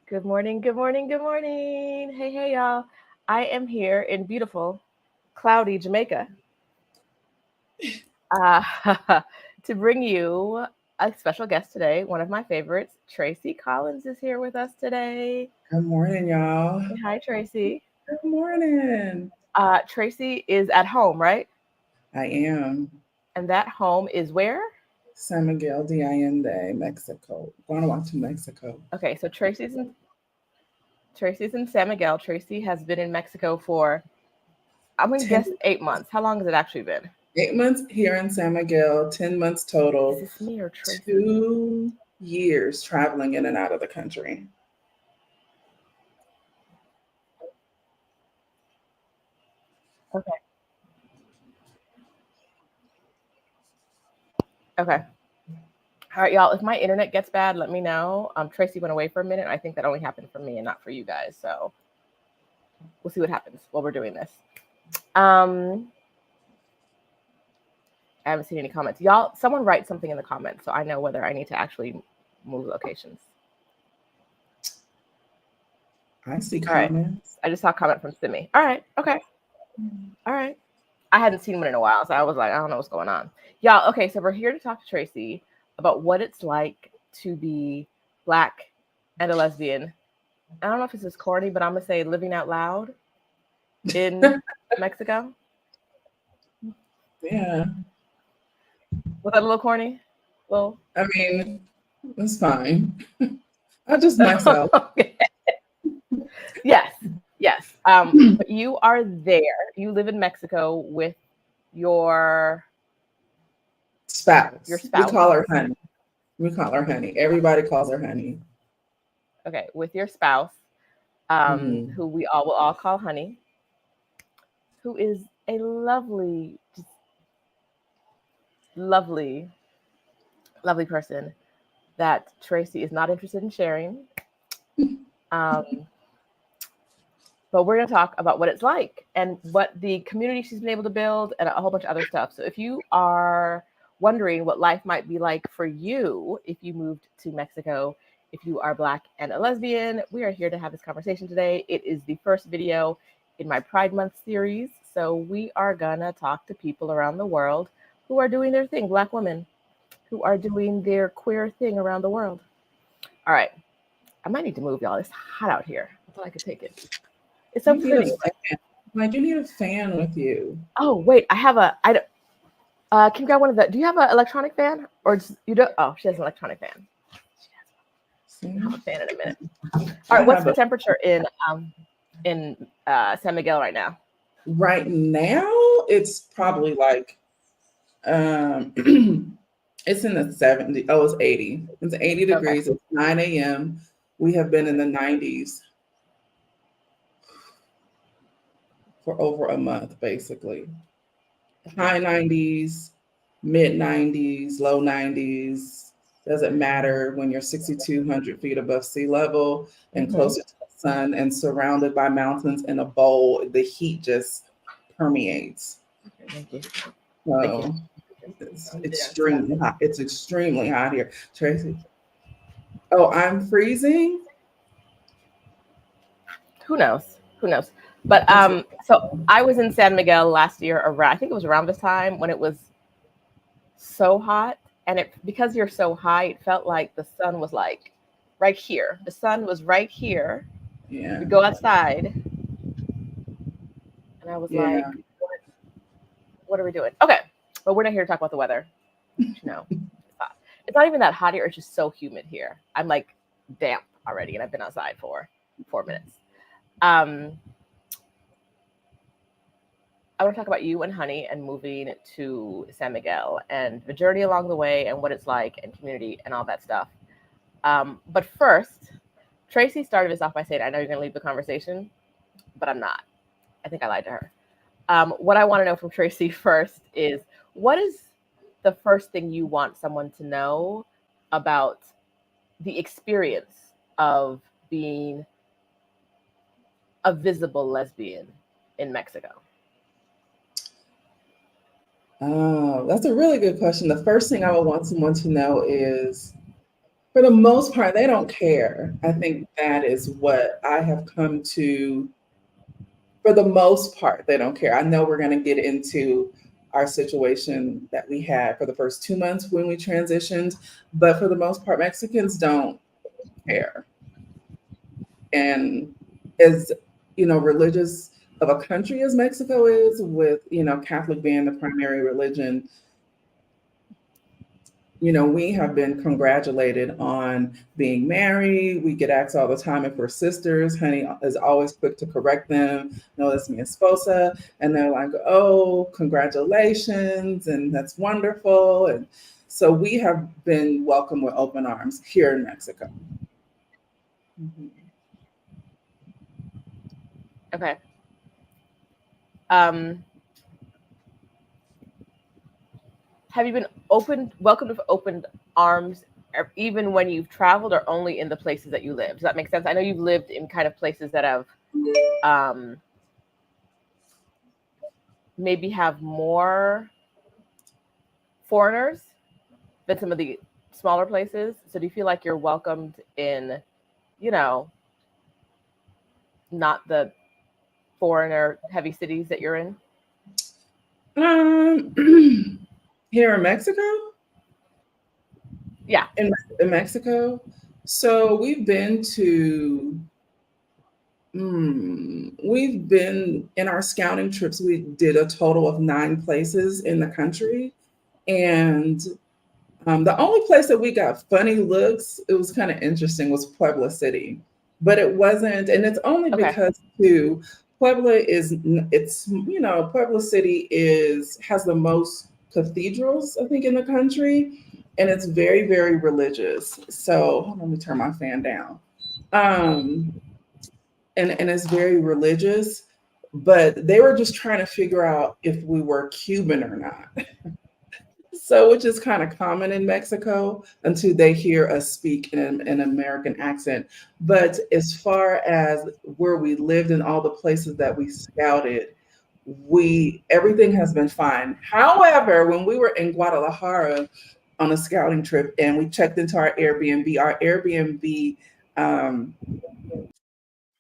Good morning, good morning, good morning. Hey, hey, y'all. I am here in beautiful, cloudy Jamaica uh, to bring you a special guest today. One of my favorites, Tracie Collins, is here with us today. Good morning, y'all. Say hi, Tracie. Good morning. Tracie is at home, right? I am And that home is where? San Miguel de Allende, Mexico. Guanajuato, Mexico. Okay, so Tracie's in San Miguel. Tracie has been in Mexico for, I'm going to Ten, guess 8 months. How long has it actually been? 8 months here in San Miguel, 10 months Is total, this me or Tracie? 2 years traveling in and out of the country. Okay. Okay. All right, y'all. If my internet gets bad, let me know. Tracie went away for a minute. I think that only happened for me and not for you guys. So we'll see what happens while we're doing this. Um, I haven't seen any comments. Y'all, someone write something in the comments so I know whether I need to actually move locations. I see All right. comments. I just saw a comment from Simi. All right. Okay. All right. I hadn't seen one in a while, so I was like, I don't know what's going on. Y'all, okay, so we're here to talk to Tracie about what it's like to be Black and a lesbian. I don't know if this is corny, but I'm gonna say living out loud in Mexico. Yeah, Was that a little corny? Well, I mean, that's fine. I just myself. okay. Yes, yes. But you are there. You live in Mexico with your your Spouse. We spouse. call her honey. We call her honey. Everybody calls her honey. Okay, with your spouse, Mhm. who we all will all call Honey, who is a lovely, just lovely, lovely person that Tracie is not interested in sharing. Um, but we're going to talk about what it's like and what the community she's been able to build and a whole bunch of other stuff. So if you are wondering what life might be like for you if you moved to Mexico, if you are Black and a lesbian, we are here to have this conversation today. It is the first video in my Pride Month series. So we are going to talk to people around the world who are doing their thing, Black women who are doing their queer thing around the world. All right. I might need to move, y'all. It's hot out here. I thought I could take it. It's so You need a pretty. fan. Like you need a fan with you. Oh wait, I have a. Can you grab one of the? Do you have an electronic fan or just, you don't? Oh, she has an electronic fan. See? I'll have a fan in a minute. All I right, what's have the a temperature in San Miguel right now? right now it's probably like um it's in the 70. Oh, it's 80. It's 80 Okay. degrees. It's 9 a.m. We have been in the 90s for over a month, basically. Okay. High 90s, mid 90s, low 90s. Doesn't matter when you're 6,200 feet above sea level and Mm-hmm. closer to the sun and surrounded by mountains in a bowl. The heat just permeates. Okay, thank you. Thank you. So it's extremely hot. It's extremely hot here. Tracie. Oh, I'm freezing. Who knows? Who knows? But That's so I was in San Miguel last year around. I think it was around this time when it was so hot, and it because you're so high, it felt like the sun was like right here. The sun was right here. yeah, We go outside, and I was like, yeah. what are we doing? Okay, but we're not here to talk about the weather. But you know, it's not even that hot here. It's just so humid here. I'm like damp already, and I've been outside for 4 minutes. Um, I want to talk about you and Honey and moving to San Miguel and the journey along the way and what it's like and community and all that stuff. But first, Tracie started this off by saying, I know you're going to leave the conversation, but I'm not. I think I lied to her. What I want to know from Tracie first is what is the first thing you want someone to know about the experience of being a visible lesbian in Mexico? Oh, that's a really good question. The first thing I would want someone to know is For the most part, they don't care. I think that is what I have come to. For the most part, they don't care. I know we're going to get into our situation that we had for the first 2 months when we transitioned, but for the most part, Mexicans don't care. And as religious of a country as Mexico is, with Catholic being the primary religion, we have been congratulated on being married. We get asked all the time if we're sisters. Honey is always quick to correct them. No, that's mi esposa. And they're like, oh, congratulations. And that's wonderful. And so we have been welcomed with open arms here in Mexico. Mm-hmm. Okay. Have you been welcomed with open arms, even when you've traveled, or only in the places that you live? Does that make sense? I know you've lived in kind of places that have maybe have more foreigners than some of the smaller places. So do you feel like you're welcomed in, not the foreigner heavy cities that you're in? Here in Mexico? Yeah. In Mexico. So we've been in our scouting trips, we did a total of 9 places in the country. And the only place that we got funny looks, it was kind of interesting, was Puebla City. But it wasn't, and it's only because too, Puebla Puebla City has the most cathedrals, I think, in the country. And it's very, very religious. So let me turn my fan down. And it's very religious, but they were just trying to figure out if we were Cuban or not. So, which is kind of common in Mexico until they hear us speak in an American accent. But as far as where we lived and all the places that we scouted, everything has been fine. However, when we were in Guadalajara on a scouting trip and we checked into our Airbnb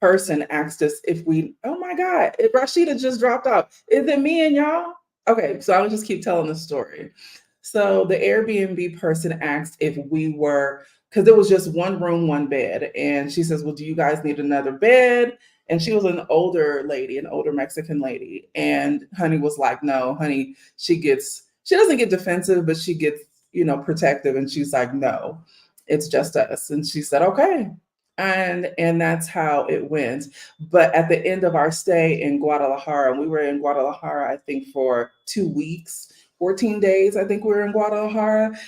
person asked us if oh my God, Rashida just dropped off. Is it me and y'all? Okay, so I'll just keep telling the story. So the Airbnb person asked if we were, because there was just one room, one bed. And she says, well, do you guys need another bed? And she was an older lady, an older Mexican lady. And Honey was like, no, honey, she doesn't get defensive, but she gets, protective. And she's like, no, it's just us. And she said, okay. And that's how it went. But at the end of our stay in Guadalajara, and we were in Guadalajara, I think, for 2 weeks, 14 days, I think we were in Guadalajara.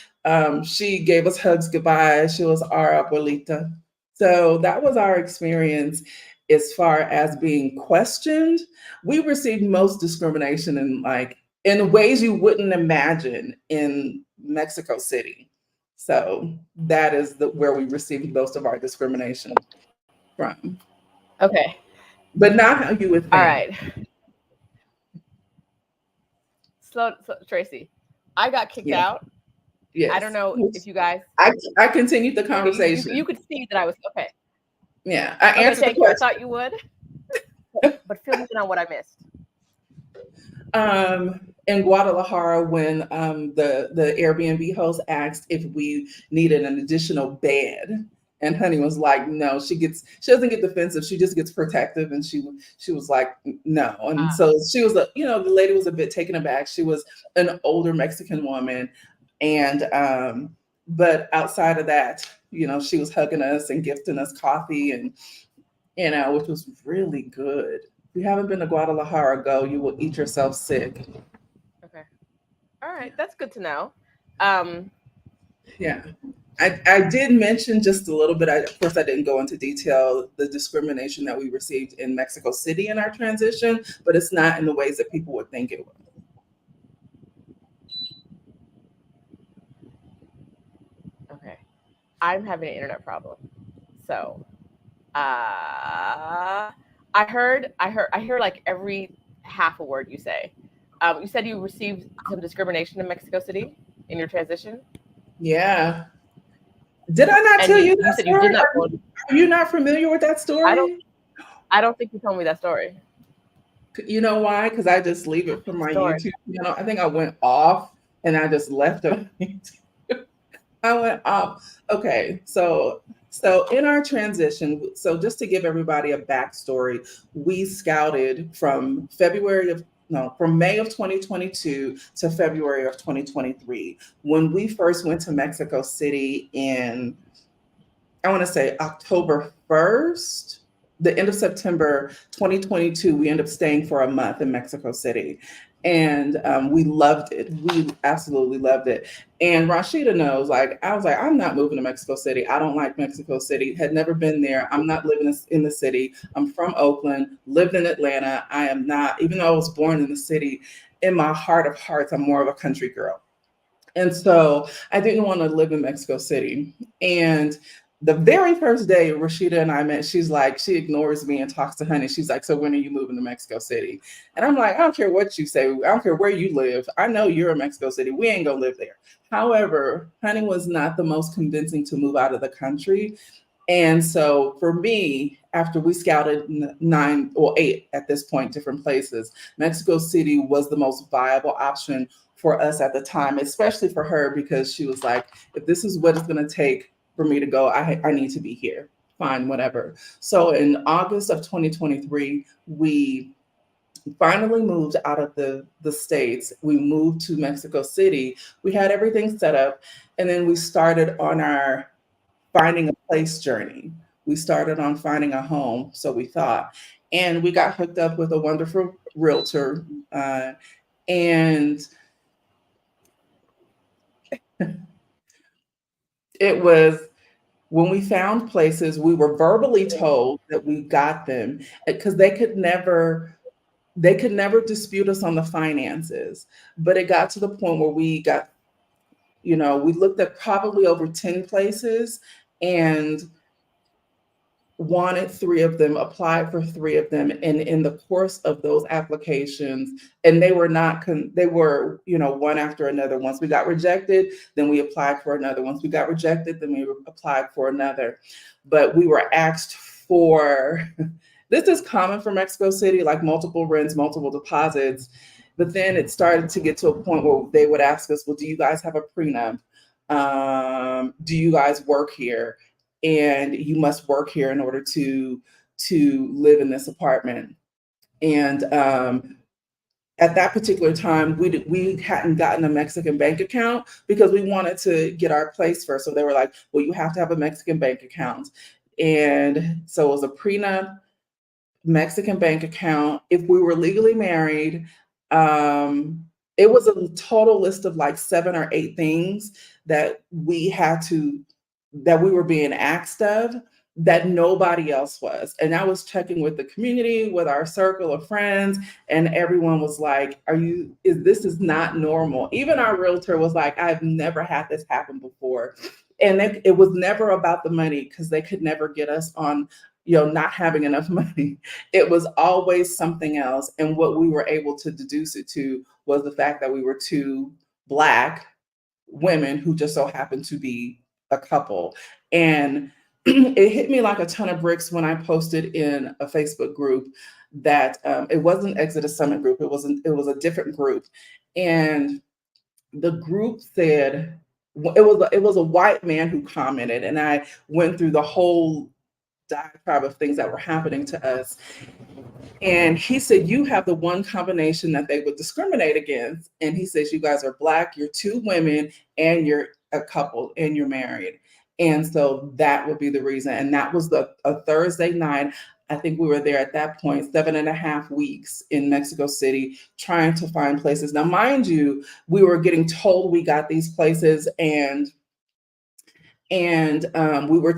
She gave us hugs goodbye. She was our abuelita. So that was our experience as far as being questioned. We received most discrimination in ways you wouldn't imagine in Mexico City. So that is where we received most of our discrimination from. Okay. But not how you would think. All right. So Tracie, I got kicked out. Yes. I don't know if you guys. I continued the conversation. You could see that I was okay. Yeah, I answered the question. I thought you would. But fill me in on what I missed. In Guadalajara, when the Airbnb host asked if we needed an additional bed, and Honey was like, no, she doesn't get defensive, she just gets protective, and she was like, no. And so she was the lady was a bit taken aback. She was an older Mexican woman, and but outside of that, she was hugging us and gifting us coffee, and which was really good. If you haven't been to Guadalajara, go. You will eat yourself sick. Okay. All right. That's good to know. Yeah. I did mention just a little bit. Of course, I didn't go into detail the discrimination that we received in Mexico City in our transition, but it's not in the ways that people would think it would. Okay. I'm having an internet problem. So I hear like every half a word you say. You said you received some discrimination in Mexico City in your transition? Yeah. Did I not And tell you you that said you story? did not go. Are you not familiar with that story? I don't think you told me that story. You know why? Because I just leave it from my Story. YouTube channel. I think I went off and I just left it on YouTube. I went off. Okay, so in our transition, so just to give everybody a backstory, we scouted from from May of 2022 to February of 2023. When we first went to Mexico City in, I want to say October 1st, the end of September 2022, we ended up staying for a month in Mexico City. And we loved it. We absolutely loved it. And Rashida knows, like, I was like, I'm not moving to Mexico City. I don't like Mexico City. Had never been there. I'm not living in the city. I'm from Oakland, lived in Atlanta. I am not, even though I was born in the city, in my heart of hearts, I'm more of a country girl. And so I didn't want to live in Mexico City. And the very first day Rashida and I met, she's like, she ignores me and talks to Honey. She's like, so when are you moving to Mexico City? And I'm like, I don't care what you say. I don't care where you live. I know you're in Mexico City. We ain't gonna live there. However, Honey was not the most convincing to move out of the country. And so for me, after we scouted 8 at this point, different places, Mexico City was the most viable option for us at the time, especially for her, because she was like, if this is what it's going to take for me to go, I need to be here. Fine, whatever. So in August of 2023, we finally moved out of the States. We moved to Mexico City. We had everything set up. And then we started on our finding a place journey. We started on finding a home, so we thought. And we got hooked up with a wonderful realtor. And it was, when we found places, we were verbally told that we got them because they could never dispute us on the finances. But it got to the point where we looked at probably over 10 places and wanted 3 of them, applied for 3 of them, and in the course of those applications, and they were not they were, one after another. Once we got rejected, then we applied for another. Once we got rejected, then we applied for another. But we were asked for this is common for Mexico City, like multiple rents, multiple deposits. But then it started to get to a point where they would ask us, well, do you guys have a prenup? Do you guys work here? And you must work here in order to live in this apartment. And at that particular time, we hadn't gotten a Mexican bank account because we wanted to get our place first. So they were like, well, you have to have a Mexican bank account. And so it was a prenup, Mexican bank account. If we were legally married, it was a total list of like 7 or 8 things that we were being asked of that nobody else was. And I was checking with the community, with our circle of friends, and everyone was like, this is not normal. Even our realtor was like, I've never had this happen before. And it was never about the money because they could never get us on, not having enough money. It was always something else. And what we were able to deduce it to was the fact that we were 2 Black women who just so happened to be a couple. And it hit me like a ton of bricks when I posted in a Facebook group that it wasn't Exodus Summit group. It was a different group. And the group said, it was a white man who commented, and I went through the whole diatribe of things that were happening to us. And he said, you have the one combination that they would discriminate against. And he says, you guys are Black, you're 2 women, and you're a couple, and you're married. And so that would be the reason. And that was a Thursday night. I think we were there at that point, 7.5 weeks in Mexico City, trying to find places. Now, mind you, we were getting told we got these places, and we were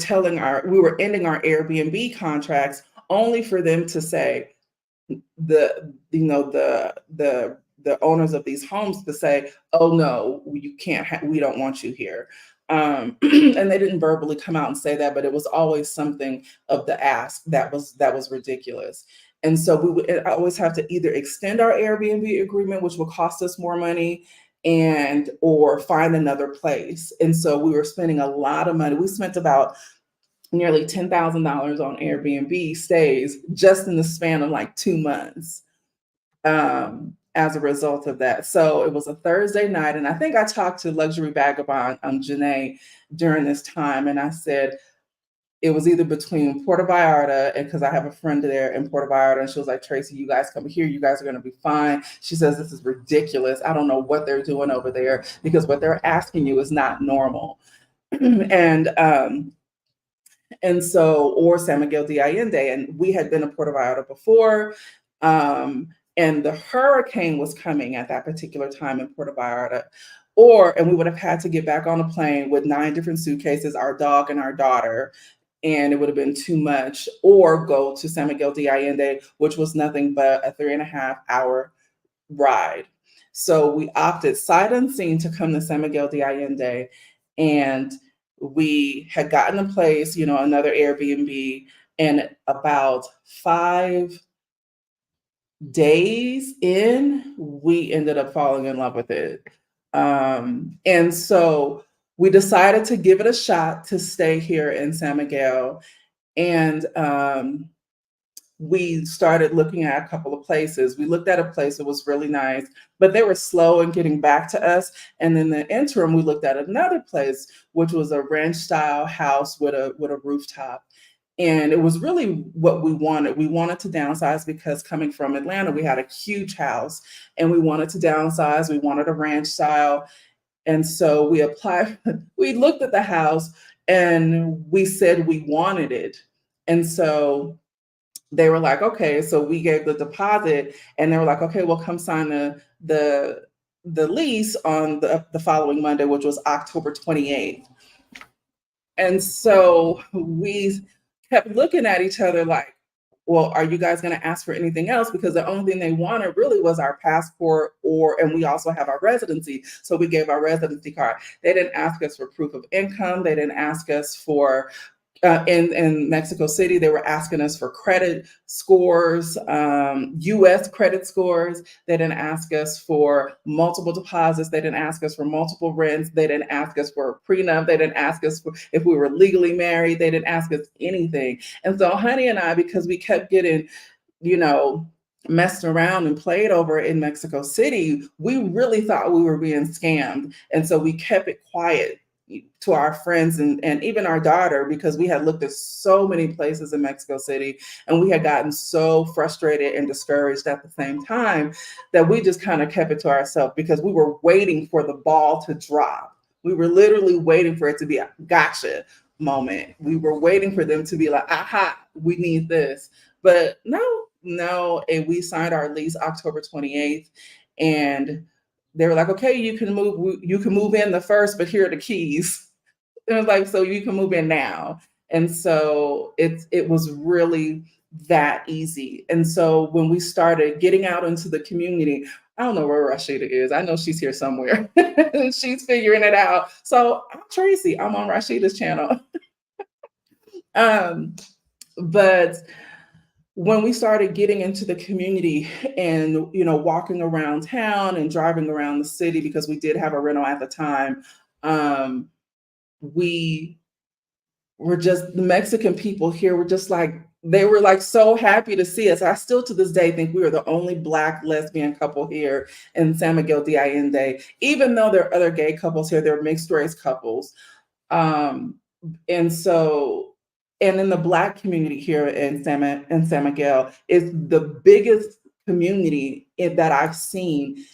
ending our Airbnb contracts only for them to say, the owners of these homes to say, oh no, you can't, we don't want you here. And they didn't verbally come out and say that, but it was always something of the ask that was ridiculous. And so we would always have to either extend our Airbnb agreement, which would cost us more money, and or find another place. And so we were spending a lot of money. We spent about nearly $10,000 on Airbnb stays just in the span of like 2 months, as a result of that. So it was a Thursday night, and I think I talked to Luxury Vagabond, Janae, during this time, and I said it was either between Puerto Vallarta, and because I have a friend there in Puerto Vallarta, and she was like, Tracie, you guys come here, you guys are going to be fine. She says, this is ridiculous. I don't know what they're doing over there, because what they're asking you is not normal. And so, or San Miguel de Allende, and we had been to Puerto Vallarta before, and the hurricane was coming at that particular time in Puerto Vallarta, and we would have had to get back on a plane with 9 different suitcases, our dog and our daughter, and it would have been too much, or go to San Miguel de Allende, which was nothing but a 3.5-hour ride. So we opted sight unseen to come to San Miguel de Allende, and we had gotten a place, another Airbnb, and about 5 days in, we ended up falling in love with it. And so we decided to give it a shot to stay here in San Miguel. And we started looking at a couple of places. We looked at a place that was really nice, but they were slow in getting back to us. And in the interim, we looked at another place, which was a ranch style house with a rooftop. And it was really what we wanted. We wanted to downsize because coming from Atlanta, we had a huge house and we wanted to downsize. We wanted a ranch style. And so we applied, we looked at the house and we said we wanted it. And so they were like, okay, so we gave the deposit, and they were like, okay, well, come sign the lease on the following Monday, which was October 28th. And so we kept looking at each other like, well, are you guys going to ask for anything else? Because the only thing they wanted really was our passport, and we also have our residency. So we gave our residency card. They didn't ask us for proof of income. They didn't ask us for in Mexico City, they were asking us for credit scores, U.S. credit scores. They didn't ask us for multiple deposits. They didn't ask us for multiple rents. They didn't ask us for a prenup. They didn't ask us for if we were legally married. They didn't ask us anything. And so Honey and I, because we kept getting, messed around and played over in Mexico City, we really thought we were being scammed. And so we kept it quiet to our friends and even our daughter, because we had looked at so many places in Mexico City and we had gotten so frustrated and discouraged at the same time that we just kind of kept it to ourselves, because we were waiting for the ball to drop. We were literally waiting for it to be a gotcha moment. We were waiting for them to be like, aha, we need this. But no, and we signed our lease October 28th, and they were like, okay, you can move in the first, but here are the keys. And it was like, so you can move in now. And so it was really that easy. And so when we started getting out into the community, I don't know where Rashida is. I know she's here somewhere. She's figuring it out. So I'm Tracie. I'm on Rashida's channel. But when we started getting into the community and, walking around town and driving around the city, because we did have a rental at the time, we were just, the Mexican people here were just like, they were like so happy to see us. I still to this day think we were the only Black lesbian couple here in San Miguel de Allende, even though there are other gay couples here, there are mixed race couples. And so, and in the Black community here in San Miguel is the biggest community that I've seen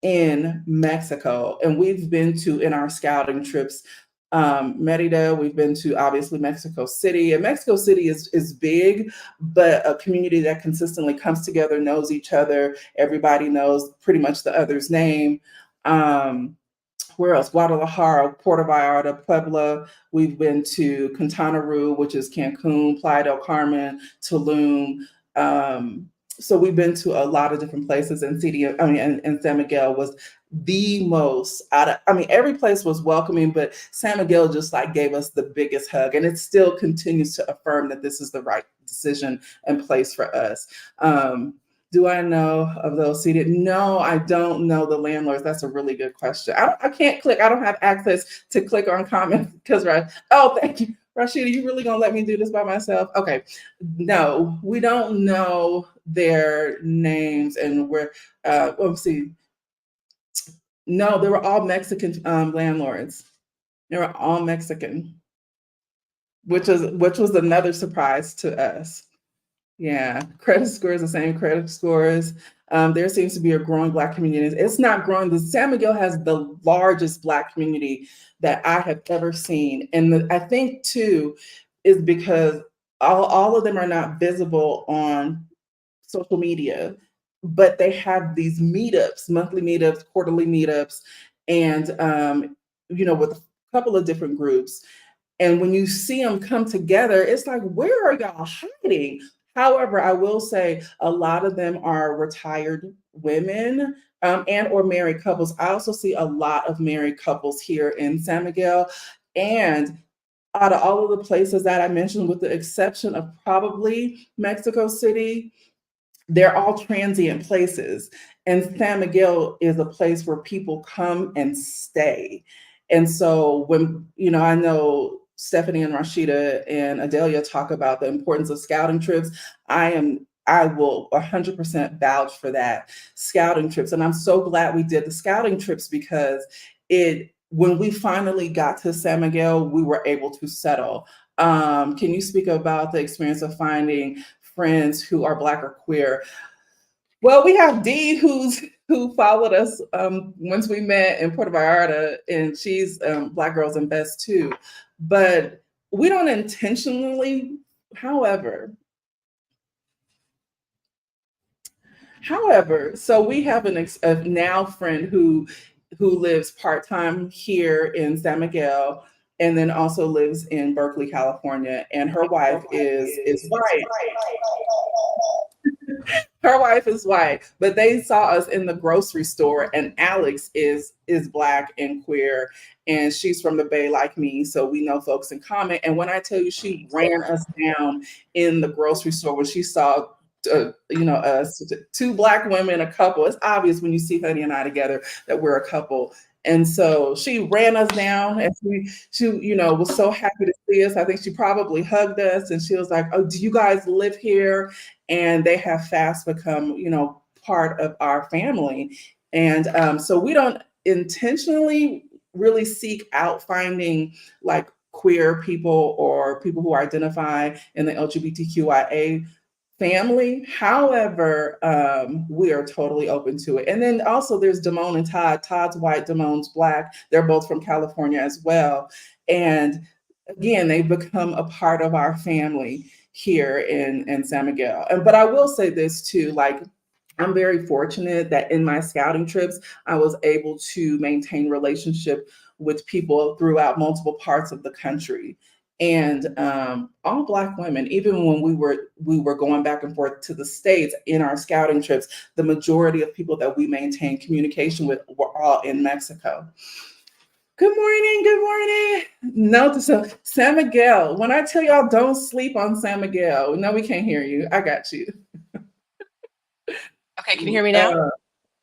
in Mexico. And we've been to, in our scouting trips, Merida, we've been to obviously Mexico City. And Mexico City is big, but a community that consistently comes together, knows each other. Everybody knows pretty much the other's name. Where else? Guadalajara, Puerto Vallarta, Puebla. We've been to Quintana Roo, which is Cancun, Playa del Carmen, Tulum. So we've been to a lot of different places, and San Miguel was the most every place was welcoming, but San Miguel just like gave us the biggest hug, and it still continues to affirm that this is the right decision and place for us. Do I know of those seated? No, I don't know the landlords. That's a really good question. I can't click. I don't have access to click on comments because, right? Oh, thank you. Rashida, you really gonna let me do this by myself? Okay. No, we don't know their names and where, let's see. No, they were all Mexican landlords. They were all Mexican, which was another surprise to us. Yeah, credit scores, the same credit scores. There seems to be a growing Black community. It's not growing. The San Miguel has the largest Black community that I have ever seen. And I think, too, is because all of them are not visible on social media, but they have these meetups, monthly meetups, quarterly meetups, and, with a couple of different groups. And when you see them come together, it's like, where are y'all hiding? However, I will say a lot of them are retired women and or married couples. I also see a lot of married couples here in San Miguel. And out of all of the places that I mentioned, with the exception of probably Mexico City, they're all transient places. And San Miguel is a place where people come and stay. And so when, I know Stephanie and Rashida and Adelia talk about the importance of scouting trips, I will 100% vouch for that, scouting trips. And I'm so glad we did the scouting trips because when we finally got to San Miguel, we were able to settle. Can you speak about the experience of finding friends who are Black or queer? Well, we have Dee who followed us once we met in Puerto Vallarta, and she's Black Girls Invest too. But we don't intentionally, however, so we have a now friend who lives part-time here in San Miguel, and then also lives in Berkeley, California, and her wife is white. Her wife is white, but they saw us in the grocery store, and Alex is Black and queer, and she's from the Bay like me, so we know folks in common. And when I tell you, she ran us down in the grocery store when she saw us, two Black women, a couple. It's obvious when you see Honey and I together that we're a couple. And so she ran us down, and she was so happy to see us. I think she probably hugged us, and she was like, "Oh, do you guys live here?" And they have fast become, part of our family. And so we don't intentionally really seek out finding like queer people or people who identify in the LGBTQIA family. However, we are totally open to it. And then also there's Damone and Todd. Todd's white, Damone's Black. They're both from California as well. And again, they've become a part of our family here in San Miguel. But I will say this too, like, I'm very fortunate that in my scouting trips, I was able to maintain relationship with people throughout multiple parts of the country. And all Black women, even when we were going back and forth to the States in our scouting trips, the majority of people that we maintained communication with were all in Mexico. Good morning, good morning. No, so San Miguel. When I tell y'all don't sleep on San Miguel, no, we can't hear you. I got you. Okay, can you hear me now?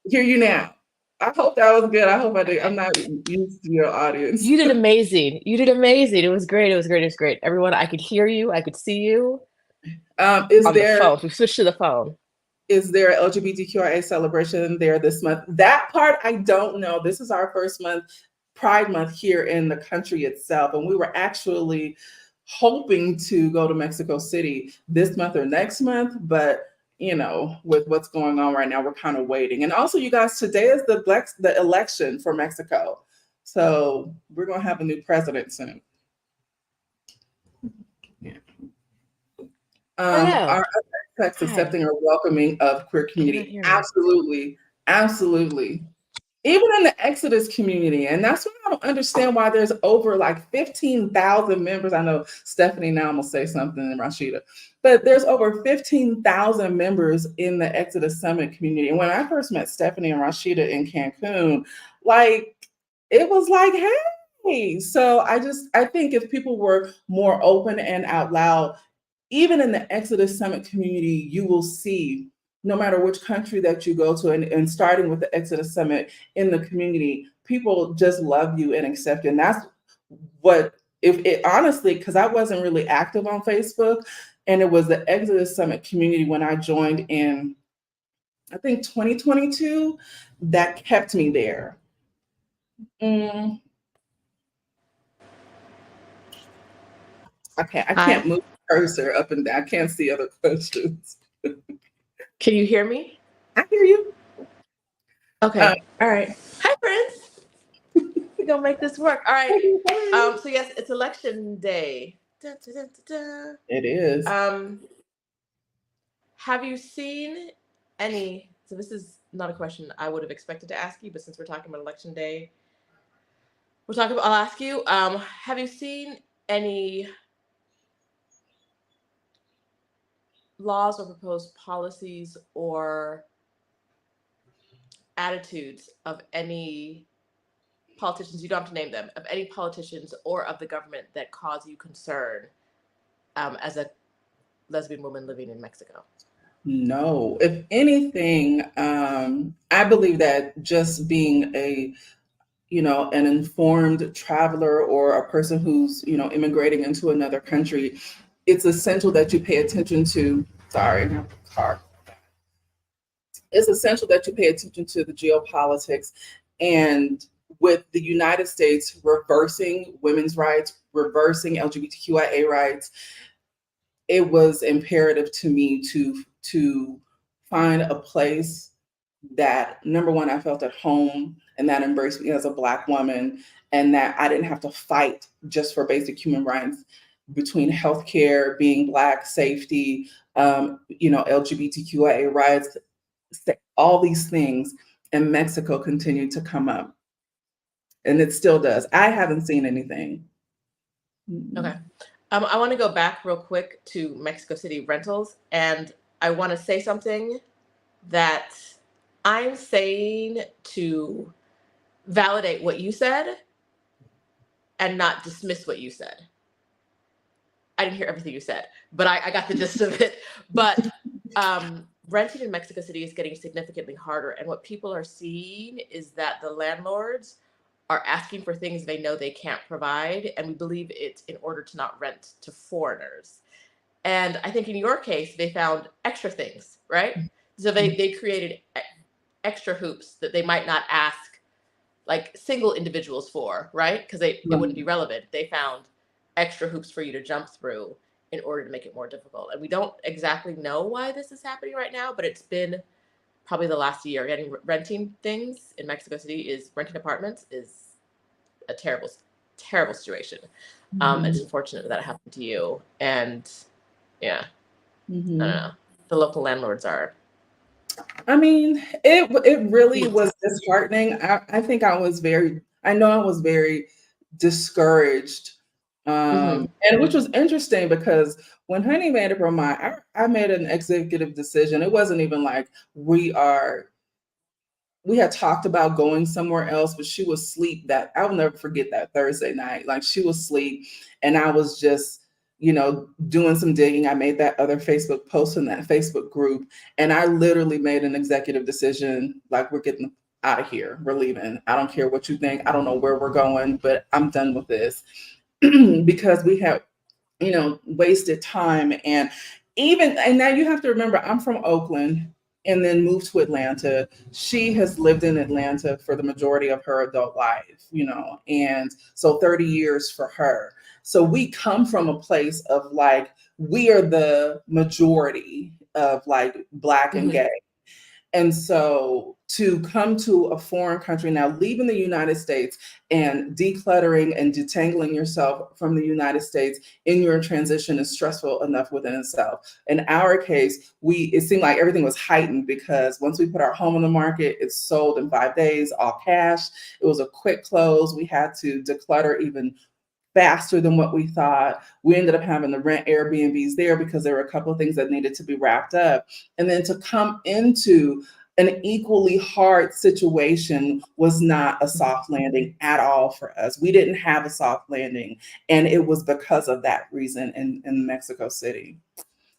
Hear you now. I hope that was good. I hope I did. I'm not used to your audience. You did amazing. You did amazing. It was great. It was great. It was great. Everyone, I could hear you. I could see you. The phone. We switched to the phone. Is there an LGBTQIA celebration there this month? That part I don't know. This is our first month, Pride Month here in the country itself, and we were actually hoping to go to Mexico City this month or next month, but with what's going on right now, we're kind of waiting. And also, you guys, today is the election for Mexico. So we're going to have a new president soon. Yeah. Are other accepting or welcoming of queer community? Absolutely. Absolutely. Even in the Exodus community. And that's why I don't understand why there's over like 15,000 members. I know Stephanie now I'm gonna say something, and Rashida, but there's over 15,000 members in the Exodus Summit community. And when I first met Stephanie and Rashida in Cancun, it was like, hey. So I think if people were more open and out loud, even in the Exodus Summit community, you will see no matter which country that you go to, and starting with the Exodus Summit in the community, people just love you and accept you. And that's what, if it honestly, because I wasn't really active on Facebook, and it was the Exodus Summit community when I joined in, I think 2022, that kept me there. Mm, I can't move the cursor up and down. I can't see other questions. Can you hear me? I hear you. Okay. All right. Hi, friends. We're gonna make this work. All right. So yes, it's election day. Dun, dun, dun, dun, dun. It is. Have you seen any? So this is not a question I would have expected to ask you, but since we're talking about election day, I'll ask you. Have you seen any laws or proposed policies or attitudes of any politicians, you don't have to name them, of any politicians or of the government that cause you concern as a lesbian woman living in Mexico? No. If anything, I believe that just being an informed traveler or a person who's, immigrating into another country, it's essential that you pay attention to, sorry, car. It's essential that you pay attention to the geopolitics, and with the United States reversing women's rights, reversing LGBTQIA rights, it was imperative to me to find a place that, number one, I felt at home and that embraced me as a Black woman, and that I didn't have to fight just for basic human rights between healthcare, being Black, safety, LGBTQIA rights, all these things. And Mexico continued to come up, and it still does. I haven't seen anything. Okay. I want to go back real quick to Mexico City rentals, and I want to say something that I'm saying to validate what you said and not dismiss what you said. I didn't hear everything you said, but I got the gist of it. But renting in Mexico City is getting significantly harder. And what people are seeing is that the landlords are asking for things they know they can't provide. And we believe it's in order to not rent to foreigners. And I think in your case, they found extra things, right? So they created extra hoops that they might not ask like single individuals for, right? Because it wouldn't be relevant. They found extra hoops for you to jump through in order to make it more difficult. And we don't exactly know why this is happening right now, but it's been probably the last year. Renting things in Mexico City renting apartments is a terrible, terrible situation. It's unfortunate that it happened to you. And yeah, I don't know. The local landlords are. I mean, it really was disheartening. I think I was very discouraged. And which was interesting because when Honey made up her mind, I made an executive decision. It wasn't even like we had talked about going somewhere else, but she was asleep I'll never forget that Thursday night. Like, she was asleep and I was just, doing some digging. I made that other Facebook post in that Facebook group, and I literally made an executive decision. Like, we're getting out of here. We're leaving. I don't care what you think. I don't know where we're going, but I'm done with this. Because we have, wasted time. And now you have to remember, I'm from Oakland and then moved to Atlanta. She has lived in Atlanta for the majority of her adult life, and so 30 years for her. So we come from a place of like, we are the majority of like Black and gay. And so to come to a foreign country now, leaving the United States and decluttering and detangling yourself from the United States in your transition is stressful enough within itself. In our case, it seemed like everything was heightened because once we put our home on the market, it's sold in 5 days, all cash. It was a quick close. We had to declutter even faster than what we thought. We ended up having to rent Airbnbs there because there were a couple of things that needed to be wrapped up. And then to come into an equally hard situation was not a soft landing at all for us. We didn't have a soft landing. And it was because of that reason in Mexico City.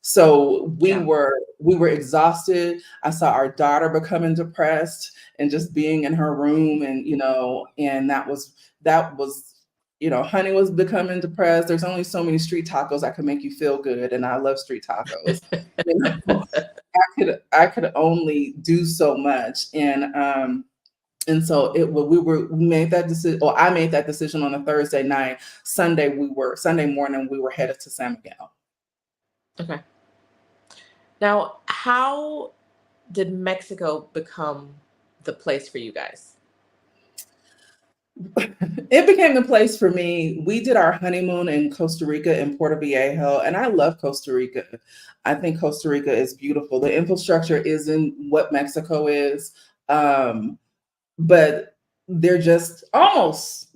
So Yeah. we were exhausted. I saw our daughter becoming depressed and just being in her room, and and that was Honey was becoming depressed. There's only so many street tacos that can make you feel good, and I love street tacos. You know, I could only do so much, and so we made that decision, or I made that decision on a Thursday night. Sunday morning we were headed to San Miguel. Okay. Now, how did Mexico become the place for you guys? It became the place for me. We did our honeymoon in Costa Rica in Puerto Viejo, and I love Costa Rica. I think Costa Rica is beautiful. The infrastructure isn't what Mexico is, but they're just almost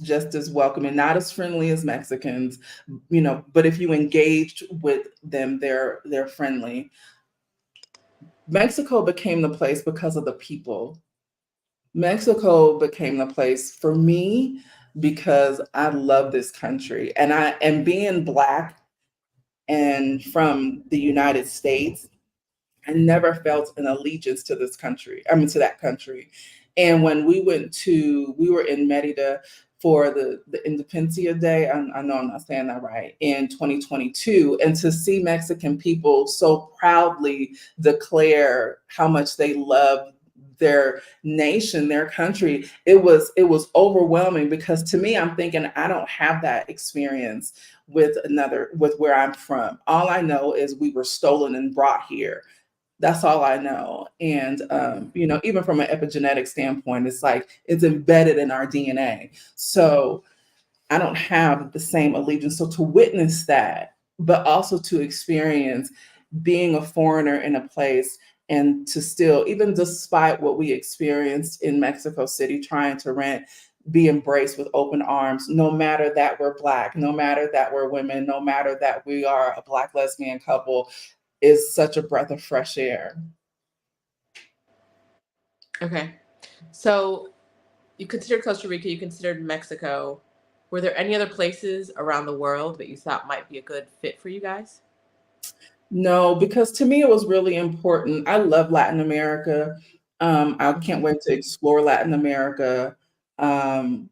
just as welcoming, not as friendly as Mexicans, but if you engaged with them, they're friendly. Mexico became the place because of the people. Mexico became the place for me because I love this country, and being Black and from the United States, I never felt an allegiance to this country. I mean, to that country. And when we were in Merida for the Independencia Day. I know I'm not saying that right, in 2022, and to see Mexican people so proudly declare how much they love their nation, their country, it was overwhelming, because to me, I'm thinking I don't have that experience with where I'm from. All I know is we were stolen and brought here. That's all I know. And, even from an epigenetic standpoint, it's like it's embedded in our DNA. So I don't have the same allegiance. So to witness that, but also to experience being a foreigner in a place, and to still, even despite what we experienced in Mexico City, trying to rent, be embraced with open arms, no matter that we're Black, no matter that we're women, no matter that we are a Black lesbian couple, is such a breath of fresh air. Okay. So you considered Costa Rica, you considered Mexico. Were there any other places around the world that you thought might be a good fit for you guys? No, because to me it was really important. I love Latin America. I can't wait to explore Latin America, to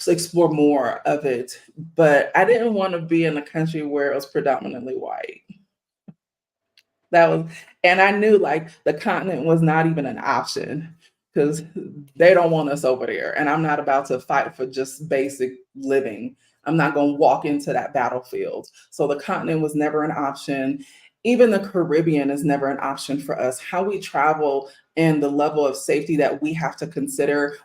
explore more of it. But I didn't want to be in a country where it was predominantly white. And I knew like the continent was not even an option, because they don't want us over there. And I'm not about to fight for just basic living. I'm not going to walk into that battlefield. So the continent was never an option. Even the Caribbean is never an option for us. How we travel and the level of safety that we have to consider,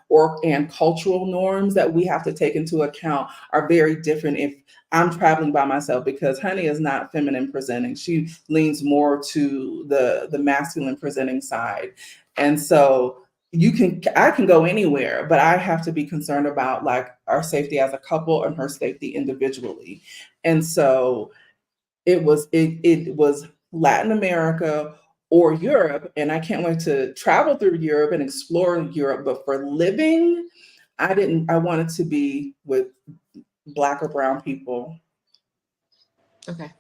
and cultural norms that we have to take into account, are very different if I'm traveling by myself, because Honey is not feminine presenting. She leans more to the masculine presenting side. And so I can go anywhere, but I have to be concerned about like our safety as a couple and her safety individually. And so it was Latin America or Europe, and I can't wait to travel through Europe and explore Europe. But for living, I wanted to be with Black or brown people. Okay.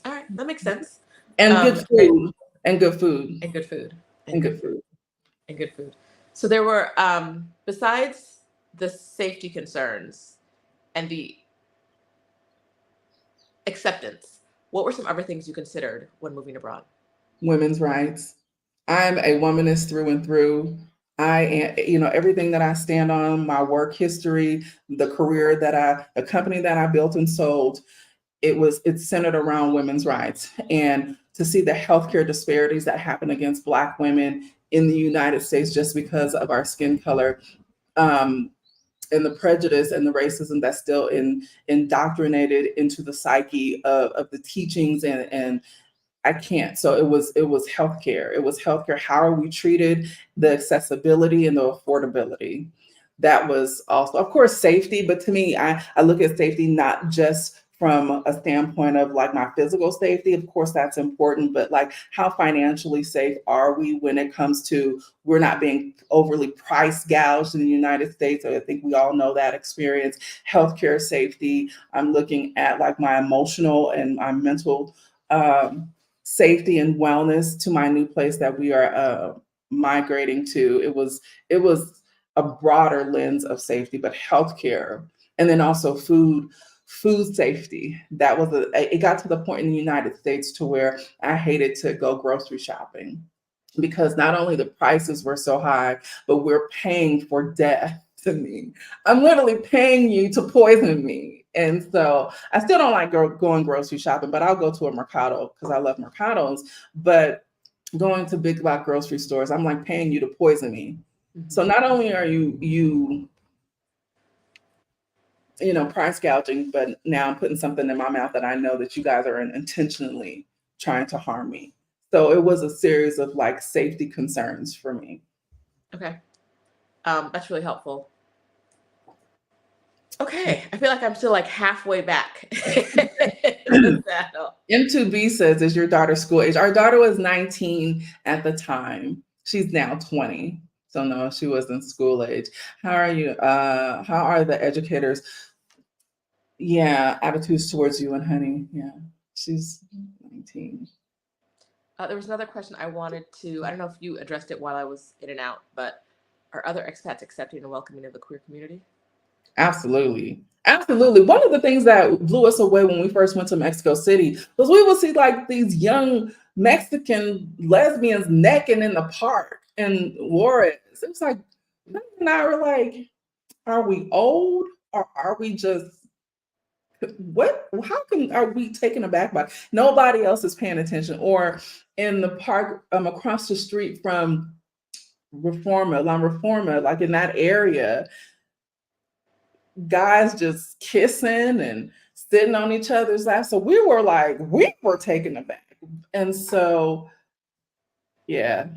All right. That makes sense. And good food. And good food. And good food. And good food. And good food. So there were, besides the safety concerns and the acceptance, what were some other things you considered when moving abroad? Women's rights. I'm a womanist through and through. I am, everything that I stand on, my work history, the company that I built and sold, it's centered around women's rights. And to see the healthcare disparities that happen against Black women in the United States just because of our skin color, and the prejudice and the racism that's still indoctrinated into the psyche of the teachings, and I can't. So it was healthcare. It was healthcare. How are we treated? The accessibility and the affordability. That was also, of course, safety. But to me, I look at safety not just from a standpoint of like my physical safety. Of course, that's important, but like how financially safe are we when it comes to we're not being overly price gouged in the United States? I think we all know that experience. Healthcare safety. I'm looking at like my emotional and my mental safety and wellness to my new place that we are migrating to. It was a broader lens of safety, but healthcare, and then also food safety. It got to the point in the United States to where I hated to go grocery shopping because not only the prices were so high, but we're paying for death to me. I'm literally paying you to poison me. And so I still don't like going grocery shopping, but I'll go to a Mercado because I love Mercados. But going to big box grocery stores, I'm like paying you to poison me. Mhm. So not only are you price gouging, but now I'm putting something in my mouth that I know that you guys are intentionally trying to harm me. So it was a series of like safety concerns for me. Okay. That's really helpful. Okay. I feel like I'm still like halfway back. M2B says, is your daughter school age? Our daughter was 19 at the time. She's now 20. So no, she wasn't school age. How are you? How are the educators? Yeah, attitudes towards you and honey. Yeah, she's 19. There was another question I wanted to, I don't know if you addressed it while I was in and out, but are other expats accepting and welcoming of the queer community? Absolutely. Absolutely. One of the things that blew us away when we first went to Mexico City was we would see like these young Mexican lesbians necking in the park in Juarez. It was like, and I were like, are we old or are we just how are we taken aback by nobody else is paying attention? Or in the park across the street from Reforma, La Reforma, like in that area, guys just kissing and sitting on each other's laps. So we were taken aback. And so, yeah,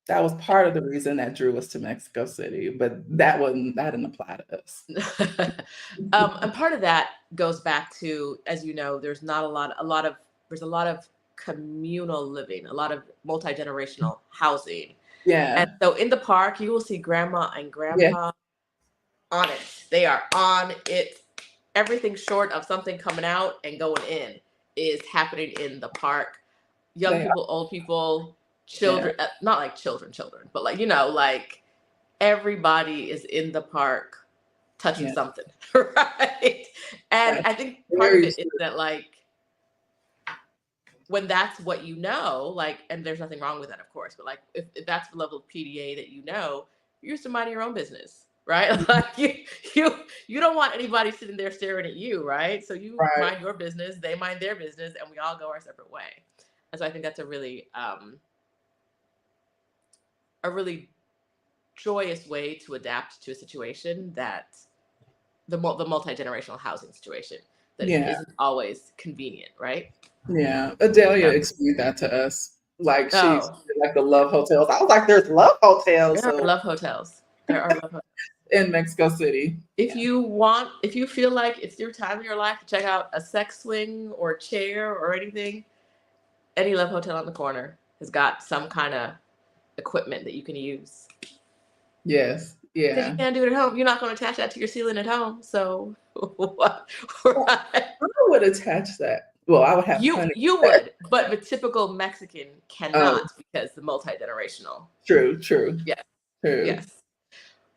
that was part of the reason that drew us to Mexico City, but that didn't apply to us. And part of that goes back to, as you know, there's a lot of communal living, a lot of multi-generational housing. Yeah. And so in the park, you will see grandma and grandpa on it. They are on it. Everything short of something coming out and going in is happening in the park. Young people, old people, children, not like children, but like, like everybody is in the park touching something, right? And I think part of it is that like, when that's what like, and there's nothing wrong with that, of course, but like if that's the level of PDA that you're used to minding your own business, right? Like you don't want anybody sitting there staring at you, right? So you mind your business, they mind their business, and we all go our separate way. And so I think that's a really joyous way to adapt to a situation that the multi-generational housing situation that isn't always convenient, right? Yeah, Adelia explained that to us. Like she's like the love hotels. I was like, there's love hotels. There are love hotels. In Mexico City. If you feel like it's your time in your life to check out a sex swing or chair or anything, any love hotel on the corner has got some kind of equipment that you can use. Yes. Yeah. Because you can't do it at home. You're not going to attach that to your ceiling at home. So what? I would attach that. Well, I would have you would, but the typical Mexican cannot because the multi-generational. True. Yes. True. Yes.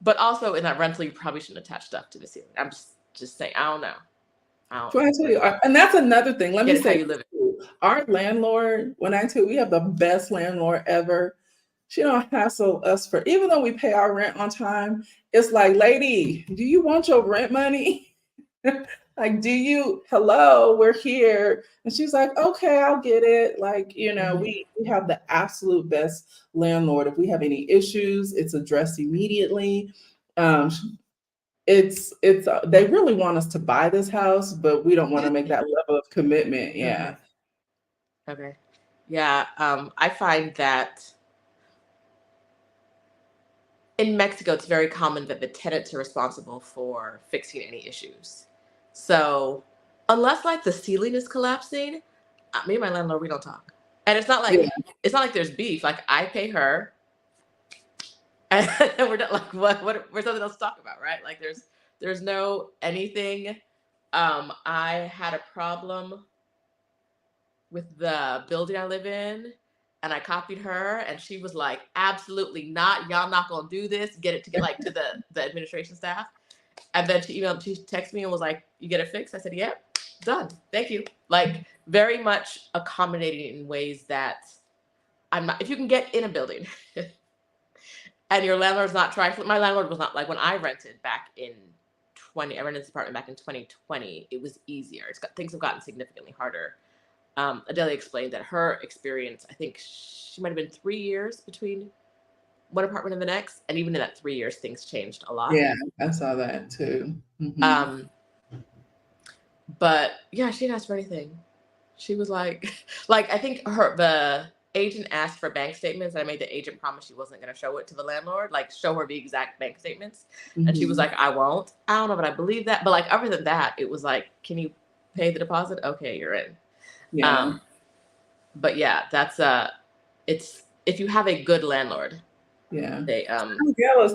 But also in that rental, you probably shouldn't attach stuff to the ceiling. I'm just saying, I don't know. When I tell you, and that's another thing. Let me say, how you live it. Our landlord, when I tell you, we have the best landlord ever. She don't hassle us for, even though we pay our rent on time. It's like, lady, do you want your rent money? Like, hello, we're here. And she's like, okay, I'll get it. Like, we have the absolute best landlord. If we have any issues, it's addressed immediately. It's they really want us to buy this house, but we don't want to make that level of commitment. Yeah. Okay. Yeah. I find that in Mexico, it's very common that the tenants are responsible for fixing any issues. So unless like the ceiling is collapsing, me and my landlord, we don't talk. And it's not Yeah. like there's beef. Like I pay her, and we're not like we're something else to talk about, right? Like there's no anything. I had a problem with the building I live in, and I copied her, and she was like, "Absolutely not! Y'all not gonna do this. Get it to get like to the administration staff." And then she texted me and was like, "You get it fixed?" I said, "Yep, done. Thank you." Like very much accommodating in ways that I'm not. If you can get in a building, and your landlord's not trifling. My landlord was not like when I rented back in 20. I rented this apartment back in 2020. It was easier. Things have gotten significantly harder. Adele explained that her experience, I think she might have been 3 years between one apartment and the next, and even in that 3 years, things changed a lot. Yeah, I saw that too. Mm-hmm. But yeah, she didn't ask for anything. She was like I think the agent asked for bank statements, and I made the agent promise she wasn't going to show it to the landlord, like show her the exact bank statements, and she was like, "I won't." I don't know, but I believe that. But like other than that, it was like, "Can you pay the deposit? Okay, you're in." Yeah. But yeah, that's it's if you have a good landlord. Yeah. They San Miguel is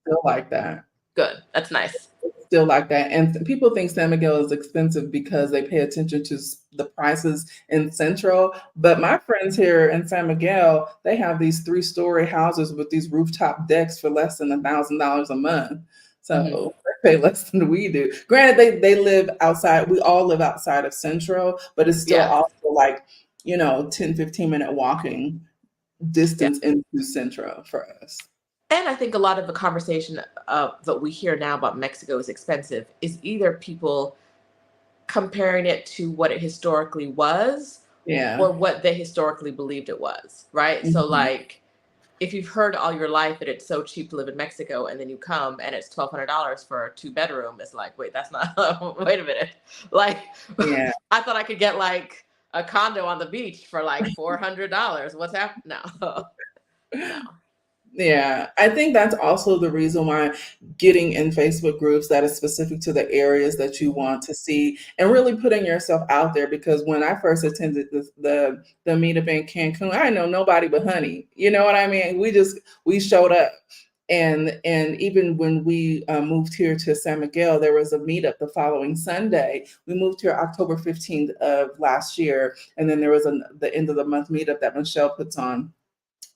still like that. Good. That's nice. It's still like that. And people think San Miguel is expensive because they pay attention to the prices in Central. But my friends here in San Miguel, they have these 3-story houses with these rooftop decks for less than $1,000 a month. So they pay less than we do. Granted, they live outside. We all live outside of Central, but it's still also like, 10, 15-minute walking distance into Central for us. And I think a lot of the conversation that we hear now about Mexico is expensive is either people comparing it to what it historically was, or what they historically believed it was, right? Mm-hmm. So like, if you've heard all your life that it's so cheap to live in Mexico, and then you come and it's $1,200 for a 2-bedroom, it's like, wait, that's not. Wait a minute, like, I thought I could get like a condo on the beach for like $400. What's happening now? No. Yeah, I think that's also the reason why getting in Facebook groups that is specific to the areas that you want to see and really putting yourself out there. Because when I first attended the meetup in Cancun, I know nobody but Honey. You know what I mean? We showed up. And even when we moved here to San Miguel, there was a meetup the following Sunday. We moved here October 15th of last year, and then there was the end of the month meetup that Michelle puts on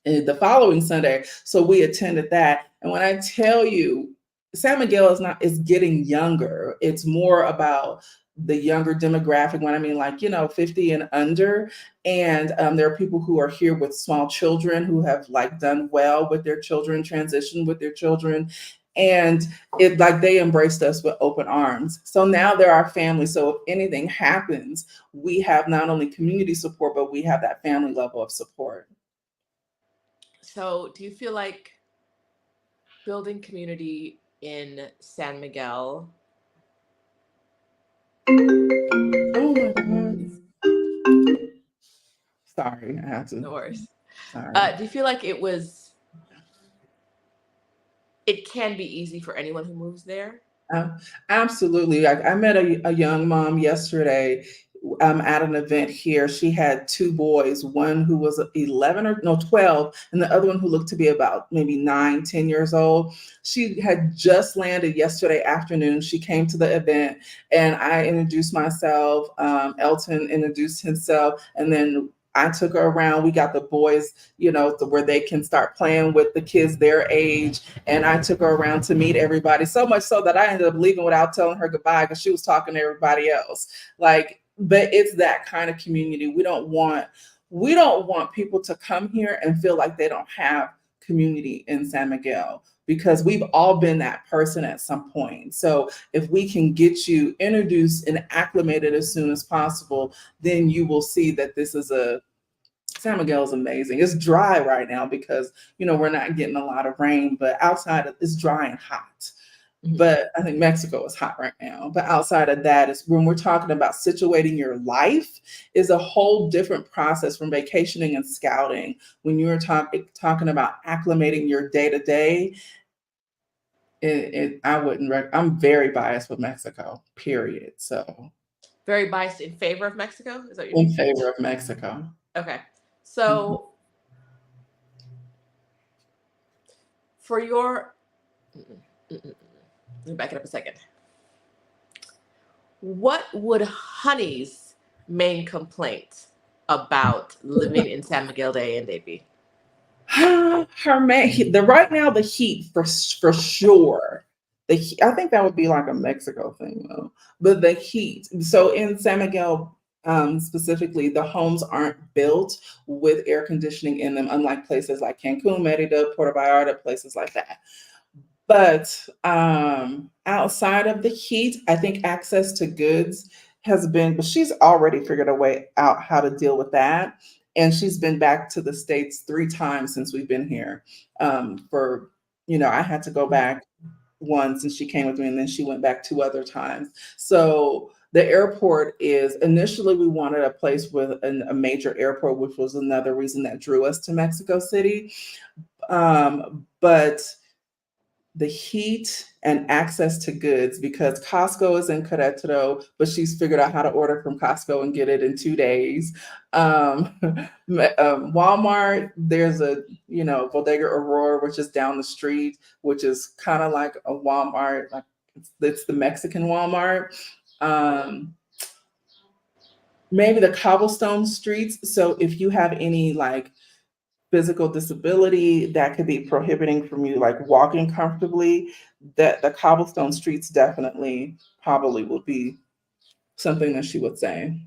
the following Sunday. So we attended that. And when I tell you, San Miguel is getting younger. It's more about the younger demographic. When I mean, like, 50 and under. And there are people who are here with small children who have like done well with their children, transitioned with their children. And it like they embraced us with open arms. So now there are families. So if anything happens, we have not only community support, but we have that family level of support. So do you feel like building community in San Miguel? Oh my God. Sorry, I have to. No worries. Sorry. Do you feel like it can be easy for anyone who moves there? Absolutely. I met a young mom yesterday at an event here. She had 2 boys, one who was 11 or no 12, and the other one who looked to be about maybe 9, 10 years old. She had just landed yesterday afternoon. She came to the event and I introduced myself. Elton introduced himself, and then I took her around. We got the boys, to where they can start playing with the kids their age. And I took her around to meet everybody, so much so that I ended up leaving without telling her goodbye because she was talking to everybody else. But it's that kind of community. We don't want people to come here and feel like they don't have community in San Miguel, because we've all been that person at some point. So if we can get you introduced and acclimated as soon as possible, then you will see that San Miguel is amazing. It's dry right now because, we're not getting a lot of rain, but outside it's dry and hot. But I think Mexico is hot right now. But outside of that, is when we're talking about situating your life, is a whole different process from vacationing and scouting. When you're talking about acclimating your day to day, I'm very biased with Mexico, period. So very biased in favor of Mexico? Is that what you In mean? favor of Mexico. Okay. So for your, let me back it up a second. What would Honey's main complaint about living in San Miguel de Allende be? Her right now the heat for sure. I think that would be like a Mexico thing though. But the heat. So in San Miguel, specifically, the homes aren't built with air conditioning in them, unlike places like Cancun, Merida, Puerto Vallarta, places like that. But outside of the heat, I think access to goods has been, but she's already figured a way out how to deal with that. And she's been back to the States 3 times since we've been here. I had to go back once and she came with me, and then she went back 2 other times. So the airport is, initially we wanted a place with a major airport, which was another reason that drew us to Mexico City. But the heat and access to goods, because Costco is in Querétaro, but she's figured out how to order from Costco and get it in 2 days. Walmart, there's a Bodega Aurora, which is down the street, which is kind of like a Walmart, like it's the Mexican Walmart. Maybe the cobblestone streets. So if you have any like physical disability that could be prohibiting from you like walking comfortably, that the cobblestone streets definitely probably would be something that she would say.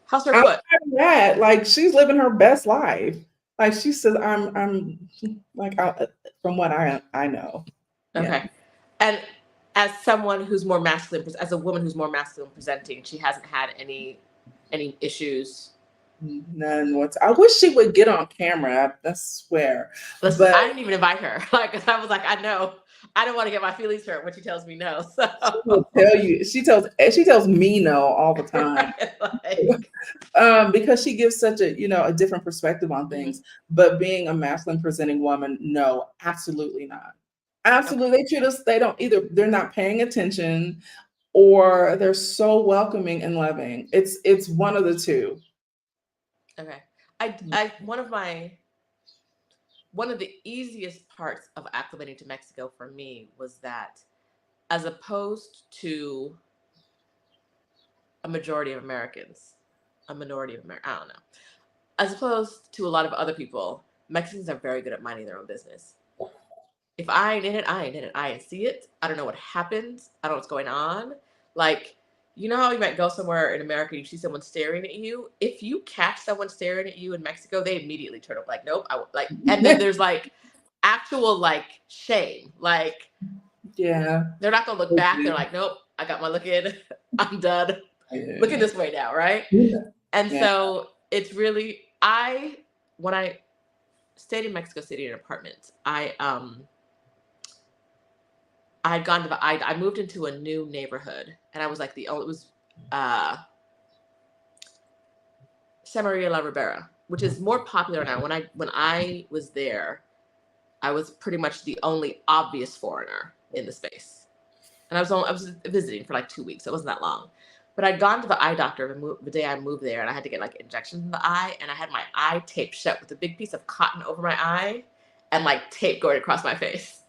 How's her foot? That, like, she's living her best life. Like she says, I'm like, from what I know. Okay. Yeah. And as someone who's more masculine, as a woman who's more masculine presenting, she hasn't had any issues. None. I wish she would get on camera. I swear. Listen, I didn't even invite her. Like, I was like, I know, I don't want to get my feelings hurt when she tells me no. So she will tell you. She tells me no all the time. Because she gives such a different perspective on things. But being a masculine presenting woman, no, absolutely not. Absolutely, they treat us. They're not paying attention, or they're so welcoming and loving. It's one of the two. Okay. One of the easiest parts of acclimating to Mexico for me was that, as opposed to a minority of Americans, I don't know, as opposed to a lot of other people, Mexicans are very good at minding their own business. If I ain't in it, I ain't in it. I ain't see it. I don't know what happens. I don't know what's going on. Like, you know how you might go somewhere in America and you see someone staring at you? If you catch someone staring at you in Mexico, they immediately turn up like, nope. And then there's like actual like shame. Like, yeah, they're not going to look back. They're like, nope, I got my look in. I'm done. Yeah. Looking this way now, right? Yeah. And so it's really, when I stayed in Mexico City in an apartment, I had gone to I moved into a new neighborhood, and I was like it was San Maria la Ribera, which is more popular now. When I was there, I was pretty much the only obvious foreigner in the space, and I was visiting for like 2 weeks. So it wasn't that long, but I'd gone to the eye doctor the day I moved there, and I had to get like injections in the eye, and I had my eye taped shut with a big piece of cotton over my eye, and like tape going across my face.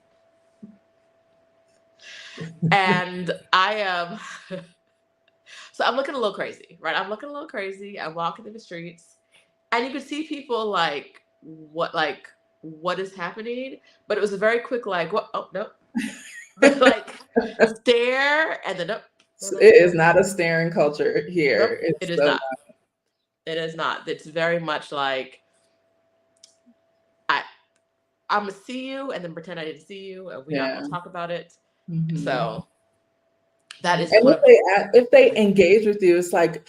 And so I'm looking a little crazy, right? I'm looking a little crazy. I'm walking through the streets, and you could see people like, what is happening? But it was a very quick, like, what? Oh, no. Like, stare, and then, nope. It is not a staring culture here. Nope, it is not. It is not. It's very much like, I'm going to see you and then pretend I didn't see you, and we're not going to talk about it. Mm-hmm. So that is. And if they engage with you, it's like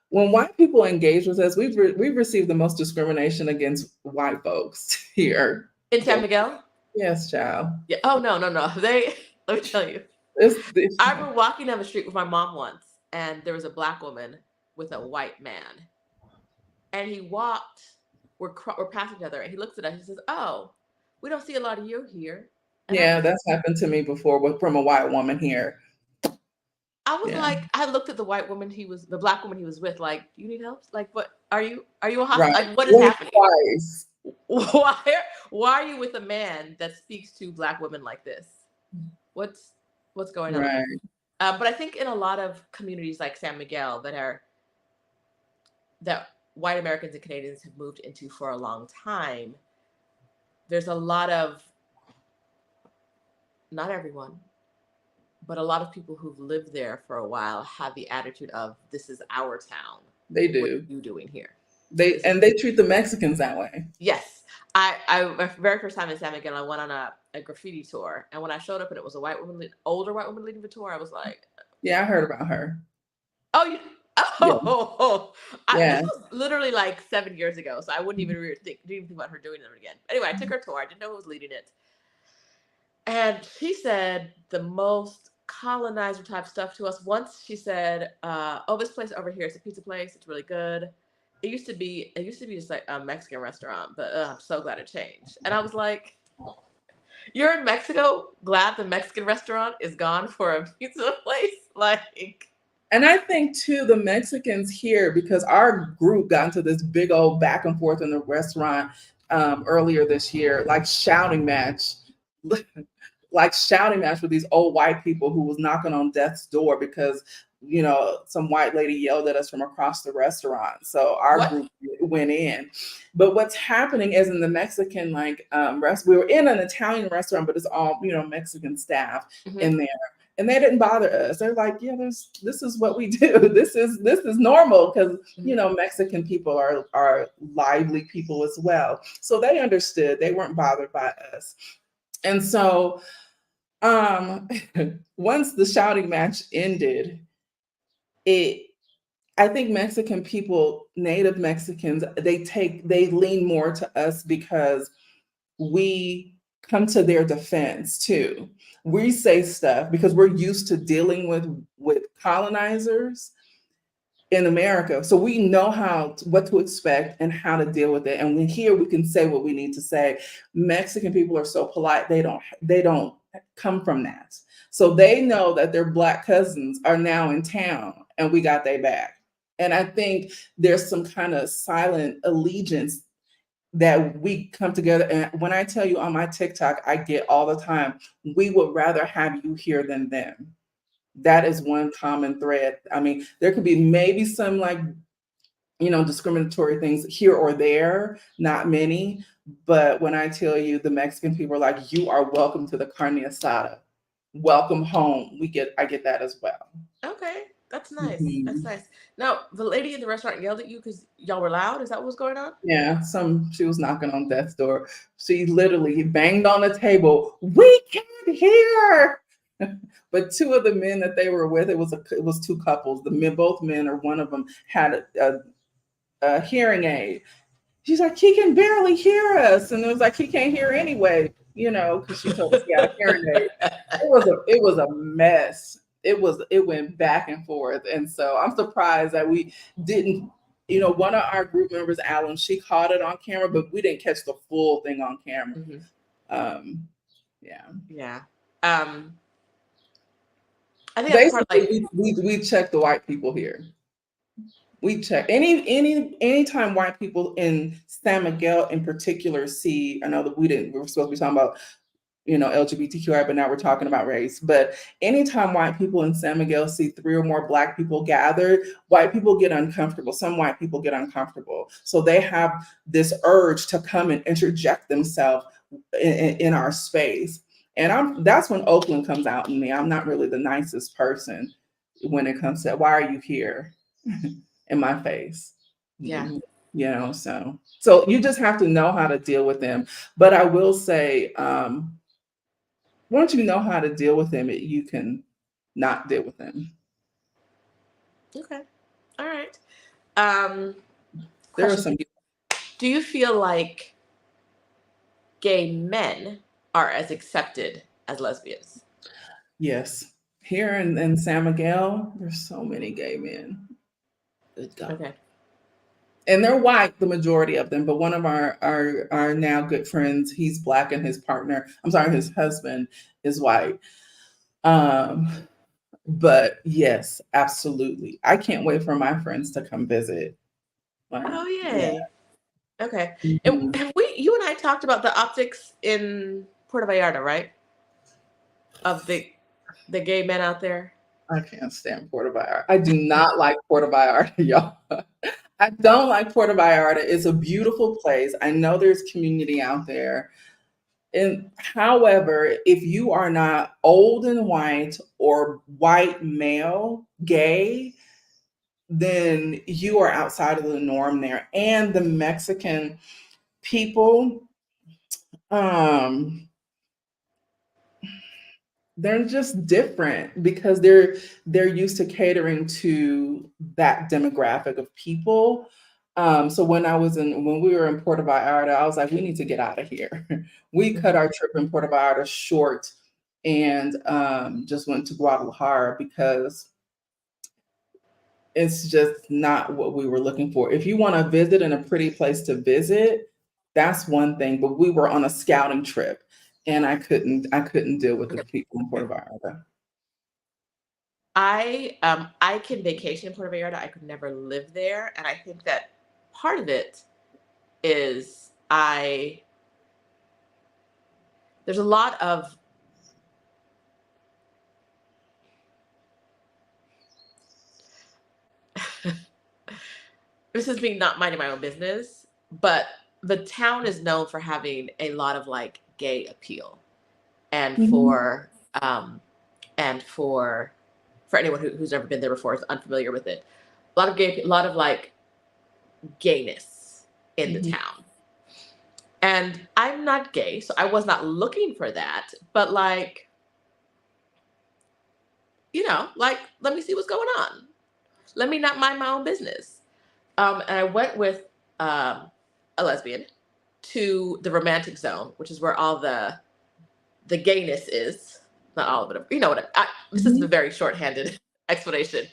when white people engage with us, we've received the most discrimination against white folks here in San Miguel. Yes, child. Yeah. Oh no. Let me tell you. I remember walking down the street with my mom once, and there was a black woman with a white man, and he walked. We're passing each other, and he looks at us. He says, "Oh, we don't see a lot of you here." And yeah, that's happened to me before from a white woman here. I was Yeah. like, I looked at the black woman he was with, like, do you need help? Like, what are you a Right. hostage? Like, what is happening? Twice. Why are you with a man that speaks to black women like this? What's going on? Right. But I think in a lot of communities like San Miguel that white Americans and Canadians have moved into for a long time, there's a lot of, not everyone, but a lot of people who've lived there for a while have the attitude of, this is our town. They do. What are you doing here? They treat the Mexicans that way. Yes. My very first time in San Miguel, I went on a graffiti tour, and when I showed up and it was a older white woman leading the tour, I was like, Yeah, I heard about her. oh, Yeah. this was literally like 7 years ago, so I wouldn't even didn't even think about her doing it again. Anyway, I took her tour. I didn't know who was leading it, and she said the most colonizer type stuff to us. Once she said, "Oh, this place over here is a pizza place. It's really good. It used to be just like a Mexican restaurant, but I'm so glad it changed." And I was like, "You're in Mexico, glad the Mexican restaurant is gone for a pizza place?" Like. And I think too, the Mexicans here, because our group got into this big old back and forth in the restaurant earlier this year, like shouting match with these old white people who was knocking on death's door because, you know, some white lady yelled at us from across the restaurant. So our group went in. But what's happening is in the Mexican we were in an Italian restaurant, but it's all, you know, Mexican staff in there. And they didn't bother us. They're like, yeah, this is what we do. This is normal because, you know, Mexican people are lively people as well. So they understood. They weren't bothered by us. And so once the shouting match ended, I think Mexican people, native Mexicans, they lean more to us because we come to their defense too. We say stuff because we're used to dealing with colonizers in America. So we know what to expect and how to deal with it. And when here we can say what we need to say. Mexican people are so polite, they don't come from that. So they know that their Black cousins are now in town and we got their back. And I think there's some kind of silent allegiance that we come together. And when I tell you on my TikTok, I get all the time, we would rather have you here than them. That is one common thread. I mean, there could be maybe some discriminatory things here or there, not many. But when I tell you the Mexican people are like, you are welcome to the carne asada. Welcome home. I get that as well. Okay. That's nice. That's nice. Now, the lady in the restaurant yelled at you because y'all were loud? Is that what was going on? Yeah, she was knocking on death's door. She literally banged on the table. We can't hear. But two of the men that they were with, it was two couples. Both men or one of them had a hearing aid. She's like, he can barely hear us, and it was like he can't hear anyway, because she told us he had a hearing aid. It was a mess. It went back and forth, and so I'm surprised that we didn't. One of our group members, Alan, she caught it on camera, but we didn't catch the full thing on camera. Yeah. I think basically we check the white people here. We check anytime white people in San Miguel in particular see. I know that we were supposed to be talking about LGBTQI, but now we're talking about race. But anytime white people in San Miguel see 3 or more Black people gathered, white people get uncomfortable. Some white people get uncomfortable. So they have this urge to come and interject themselves in our space. And that's when Oakland comes out in me. I'm not really the nicest person when it comes to, why are you here in my face? Yeah. So you just have to know how to deal with them. But I will say, once you know how to deal with them, you can not deal with them. Okay. All right. There are some. Do you feel like gay men are as accepted as lesbians? Yes. Here in San Miguel, there's so many gay men. Okay. And they're white, the majority of them, but one of our now good friends, he's Black, and his husband is white. But yes, absolutely. I can't wait for my friends to come visit. Like, Oh, yeah. yay. Okay. And Mhm. have you and I talked about the optics in Puerto Vallarta, right? Of the gay men out there. I can't stand Puerto Vallarta. I do not like Puerto Vallarta, y'all. I don't like Puerto Vallarta. It's a beautiful place. I know there's community out there. And however, if you are not old and white or white male, gay, then you are outside of the norm there. And the Mexican people, um, they're just different because they're used to catering to that demographic of people. So when we were in Puerto Vallarta, I was like, we need to get out of here. We cut our trip in Puerto Vallarta short and just went to Guadalajara because it's just not what we were looking for. If you want to visit and a pretty place to visit, that's one thing. But we were on a scouting trip, and I couldn't deal with the Okay. people in Puerto Vallarta. I can vacation in Puerto Vallarta. I could never live there, and I think that part of it is there's a lot of this is me not minding my own business, but the town is known for having a lot of like gay appeal, and Mhm. um for anyone who's never been there before is unfamiliar with it, a lot of like gayness in the Mhm. town. And I'm not gay, so I was not looking for that. But like, like let me see what's going on. Let me not mind my own business. And I went with a lesbian to the romantic zone, which is where all the gayness is. Not all of it. You know what? This is a Mhm. very shorthanded explanation.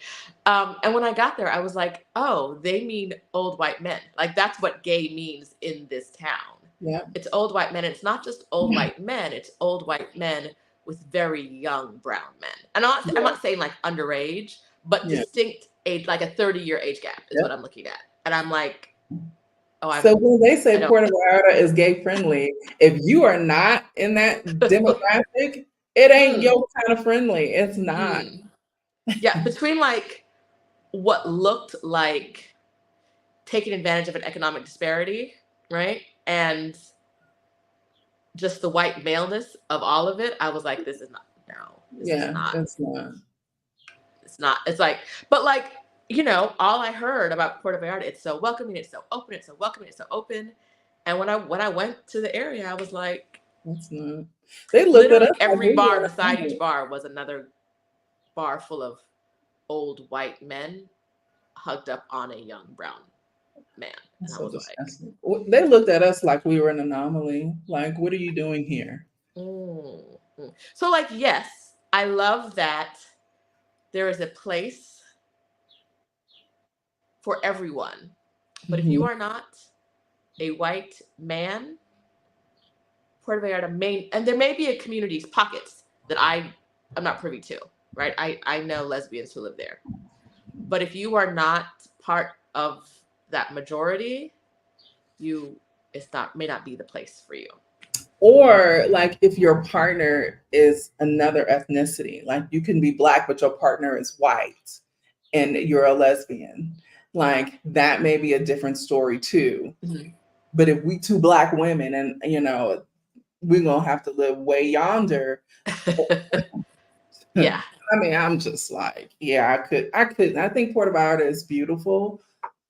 And when I got there, I was like, oh, they mean old white men. Like that's what gay means in this town. Yeah. It's old white men. It's not just old white men. It's old white men with very young brown men. And I'm Yeah. not saying like underage, but Yeah. distinct age, like a 30-year age gap is Yep. what I'm looking at. And I'm like, oh, So when they I say don't. Puerto Vallarta is gay friendly, if you are not in that demographic, it ain't Mm, your kind of friendly. It's not. mm. Yeah, between like what looked like taking advantage of an economic disparity, right? And just the white maleness of all of it, I was like, this is not, no, this is Yeah, not, it's not. it's not, it's like, but like, all I heard about Puerto Vallarta, it's so welcoming, it's so open, it's so welcoming, it's so open. And when I went to the area, I was like, It's not. They looked at us literally like every we bar were beside each bar was another bar full of old white men hugged up on a young brown man. And I so was like, disgusting. They looked at us like we were an anomaly. Like, what are you doing here? mm, mm. So like, yes, I love that there is a place for everyone. But if you Mhm. are not a white man, Puerto Vallarta main, and there may be a communities pockets that I'm not privy to, right? I know lesbians who live there. But if you are not part of that majority, you it's not may not be the place for you. Or like if your partner is another ethnicity, like you can be black, but your partner is white and you're a lesbian. Like that may be a different story too. Mhm. But if we two black women and we're gonna have to live way yonder. Yeah, I mean, I'm just like, yeah, I could. I think Puerto Vallarta is beautiful,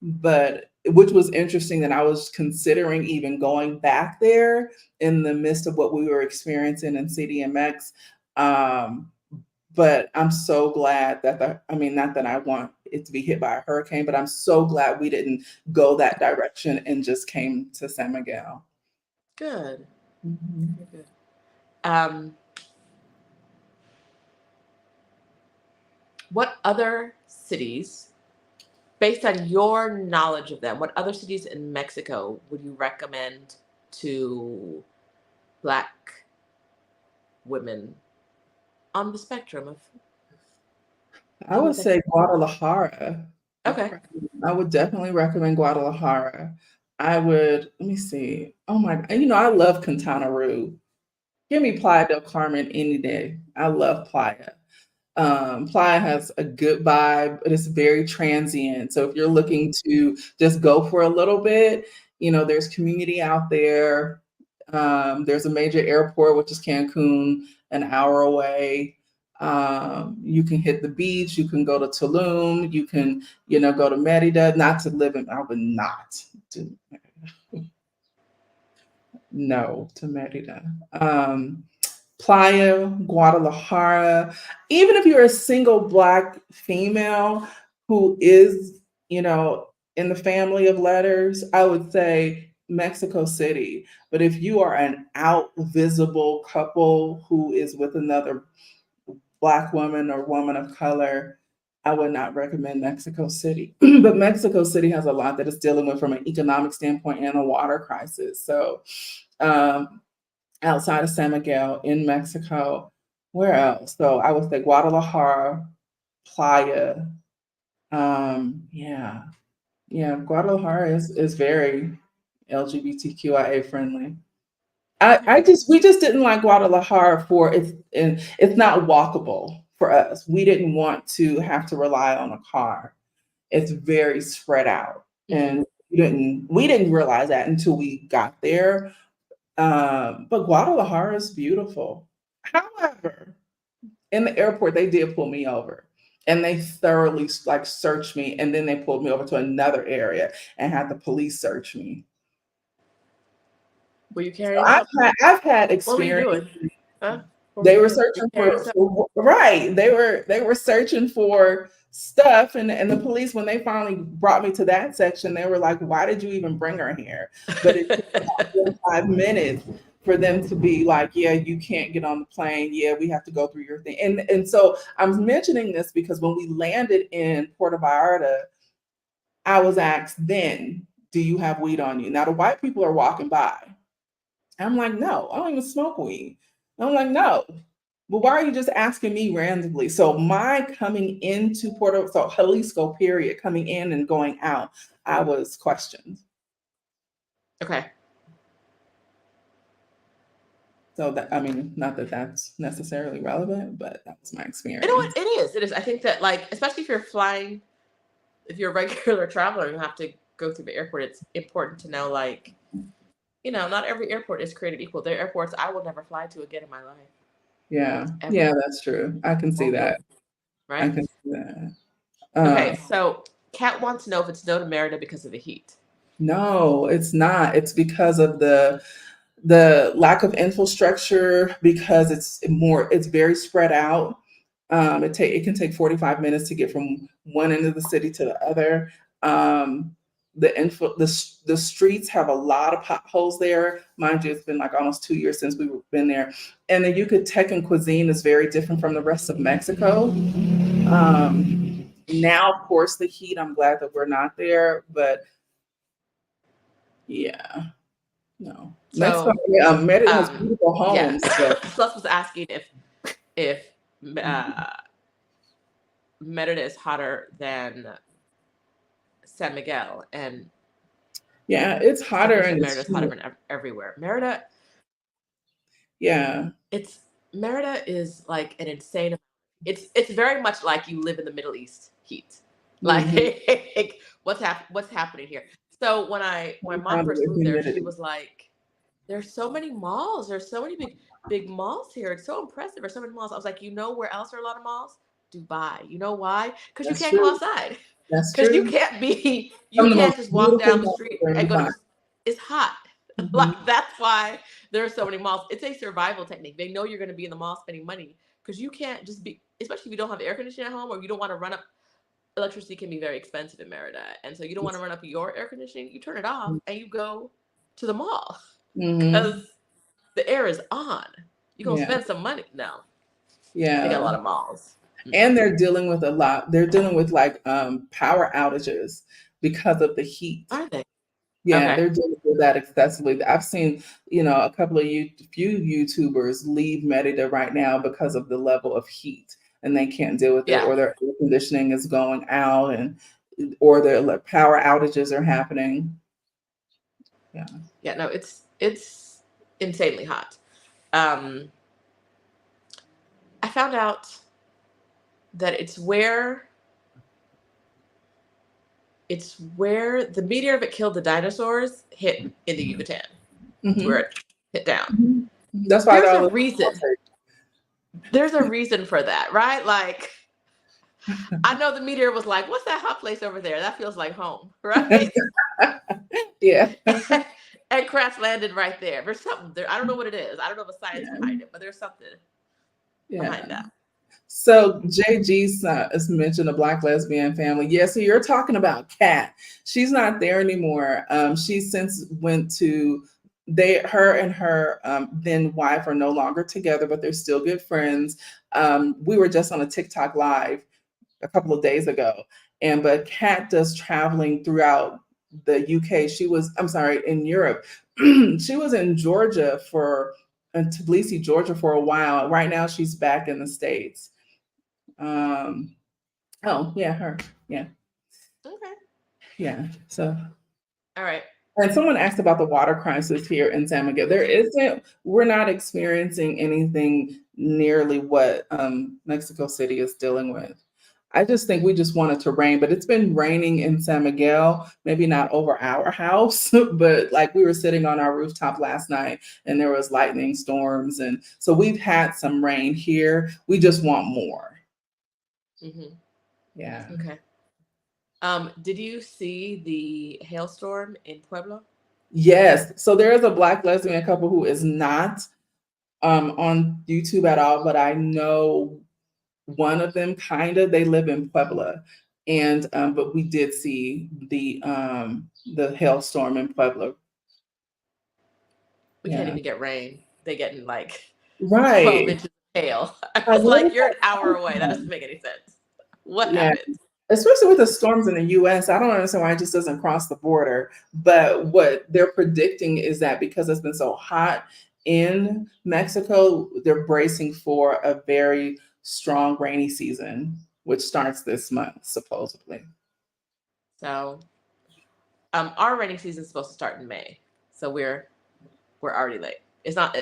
but which was interesting that I was considering even going back there in the midst of what we were experiencing in CDMX. Um, but I'm so glad that I mean, not that I want it to be hit by a hurricane, but I'm so glad we didn't go that direction and just came to San Miguel. good. Mhm. Good, good. Um, what other cities, based on your knowledge of them, what other cities in Mexico would you recommend to Black women on the spectrum of? I would say Guadalajara. Okay. I would definitely recommend Guadalajara. Let me see. Oh my, I love Quintana Roo. Give me Playa del Carmen any day. I love Playa. Playa has a good vibe, but it's very transient. So if you're looking to just go for a little bit, there's community out there. There's a major airport, which is Cancun, an hour away. You can hit the beach. You can go to Tulum. You can, go to Merida. Not to live in. I would not do. No to Merida. Playa, Guadalajara. Even if you're a single Black female who is, in the family of letters, I would say Mexico City. But if you are an out visible couple who is with another Black woman or woman of color, I would not recommend Mexico City. But Mexico City has a lot that it's dealing with from an economic standpoint and a water crisis. So, outside of San Miguel in Mexico. Where else? So I would say Guadalajara, Playa. Yeah. Guadalajara is very LGBTQIA friendly. We just didn't like Guadalajara it's not walkable for us. We didn't want to have to rely on a car. It's very spread out. And we didn't realize that until we got there. But Guadalajara is beautiful. However, in the airport, they did pull me over and they thoroughly searched me. And then they pulled me over to another area and had the police search me. Were you carrying So something? I've had What were you experience. doing? Huh? They were searching right. They were searching for stuff, and the police, when they finally brought me to that section, they were like, "Why did you even bring her here?" But it took about 45 minutes for them to be like, "Yeah, you can't get on the plane. Yeah, we have to go through your thing." And so I'm mentioning this because when we landed in Puerto Vallarta, I was asked then, "Do you have weed on you?" Now the white people are walking by. I'm like, "No, I don't even smoke weed." I'm like, "No." Well, why are you just asking me randomly? So my coming into Jalisco, period, coming in and going out, I was questioned. Okay. So not that that's necessarily relevant, but that was my experience. You know what? It is. It is. I think that, especially if you're flying, if you're a regular traveler, you have to go through the airport. It's important to know, not every airport is created equal. There are airports I will never fly to again in my life. Yeah. Ever. Yeah, that's true. I can see that. Right? I can see that. Okay, so Kat wants to know if it's no to Merida because of the heat. No, it's not. It's because of the lack of infrastructure, because it's very spread out. It can take 45 minutes to get from one end of the city to the other. The streets have a lot of potholes there. Mind you, it's been like almost 2 years since we've been there. And the Yucatecan cuisine is very different from the rest of Mexico. Now, of course, the heat, I'm glad that we're not there, but yeah, no. So, Merida has beautiful homes. Yeah. Plus was asking if Merida is hotter than San Miguel, and yeah, it's hotter, and Merida's hotter than everywhere. Merida, yeah, Merida is like an insane. It's very much like you live in the Middle East heat. Like what's happening here? So when mom first moved there, she was like, "There's so many malls. There's so many big malls here. It's so impressive. There's so many malls." I was like, where else are a lot of malls? Dubai. You know why? Because you can't go outside. That's true. Because you can't just walk down the street and go. It's hot. Like, that's why there are so many malls. It's a survival technique. They know you're going to be in the mall spending money because you can't just be, especially if you don't have air conditioning at home or you don't want to run up. Electricity can be very expensive in Merida, and so you don't want to run up your air conditioning. You turn it off and you go to the mall because the air is on. You're going to spend some money. No. Yeah. They got a lot of malls. And they're dealing with power outages because of the heat. Are they? Yeah, they're dealing with that excessively. I've seen, a couple of few YouTubers leave Merida right now because of the level of heat. and they can't deal with it, Yeah. or their air conditioning is going out, or their power outages are happening. Yeah. Yeah, no, it's insanely hot. I found out that it's where the meteor that killed the dinosaurs hit in the Yucatan. It's where it hit down. That's why There's a reason. There's a reason for that, right? Like, I know the meteor was like, what's that hot place over there? That feels like home, right? Yeah. And crash landed right there. There's something there. I don't know what it is. I don't know the science behind it, but there's something behind that. So JG's has mentioned a Black lesbian family. Yeah, so you're talking about Kat. She's not there anymore. She since went to her and her then wife are no longer together, but they're still good friends. We were just on a TikTok live a couple of days ago, but Kat does traveling throughout the UK. In Europe. She was in Georgia in Tbilisi, Georgia for a while. Right now she's back in the States. Her. Yeah. Okay. Yeah. So. All right. And someone asked about the water crisis here in San Miguel. We're not experiencing anything nearly what Mexico City is dealing with. I just think we just want it to rain, but it's been raining in San Miguel, maybe not over our house, but like we were sitting on our rooftop last night and there was lightning storms. And so we've had some rain here. We just want more. Mm-hmm. Yeah. Okay. Did you see the hailstorm in Pueblo? Yes. So there is a Black lesbian couple who is not on YouTube at all, but I know one of them they live in Puebla. And but we did see the hailstorm in Puebla. We can't even get rain. They getting like 12 inches of hail. I was like, you're an hour away. That doesn't make any sense. What happened? Especially with the storms in the US, I don't understand why it just doesn't cross the border. But what they're predicting is that because it's been so hot in Mexico, they're bracing for a very strong rainy season, which starts this month, supposedly. So our rainy season is supposed to start in May. So we're already late. It's not,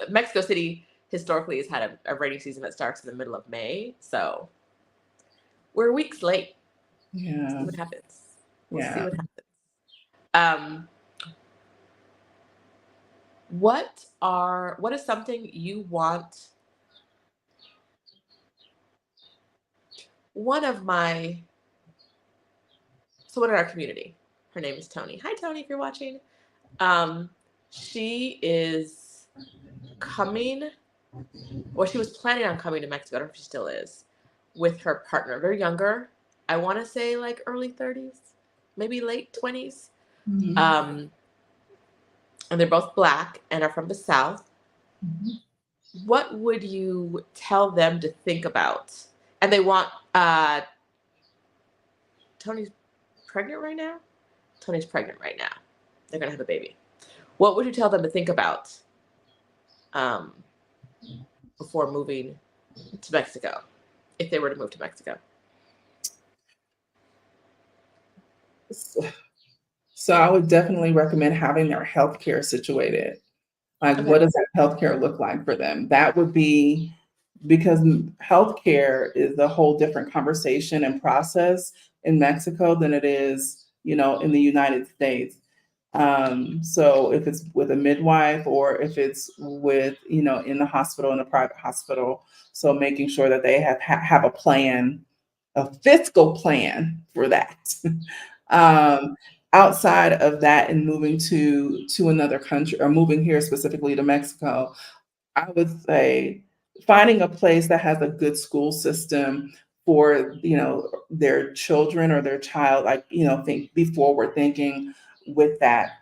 Mexico City historically has had a rainy season that starts in the middle of May. So we're weeks late. Yeah. See what happens. We'll see what happens. What is something you want? Someone in our community, her name is Tony. Hi, Tony, if you're watching. She is coming, or she was planning on coming to Mexico. I don't know if she still is, with her partner. They're younger. I want to say like early 30s, maybe late 20s. Mm-hmm. And they're both Black and are from the South. Mm-hmm. What would you tell them to think about? And they want, Tony's pregnant right now? Tony's pregnant right now. They're going to have a baby. What would you tell them to think about before moving to Mexico, if they were to move to Mexico? So I would definitely recommend having their healthcare situated. Like, what does that healthcare look like for them? That would be, because healthcare is a whole different conversation and process in Mexico than it is, in the United States. So if it's with a midwife or if it's with, in the hospital, in a private hospital, so making sure that they have a plan, a fiscal plan for that. Outside of that, and moving to another country, or moving here specifically to Mexico, I would say finding a place that has a good school system for, their children or their child, be forward thinking with that.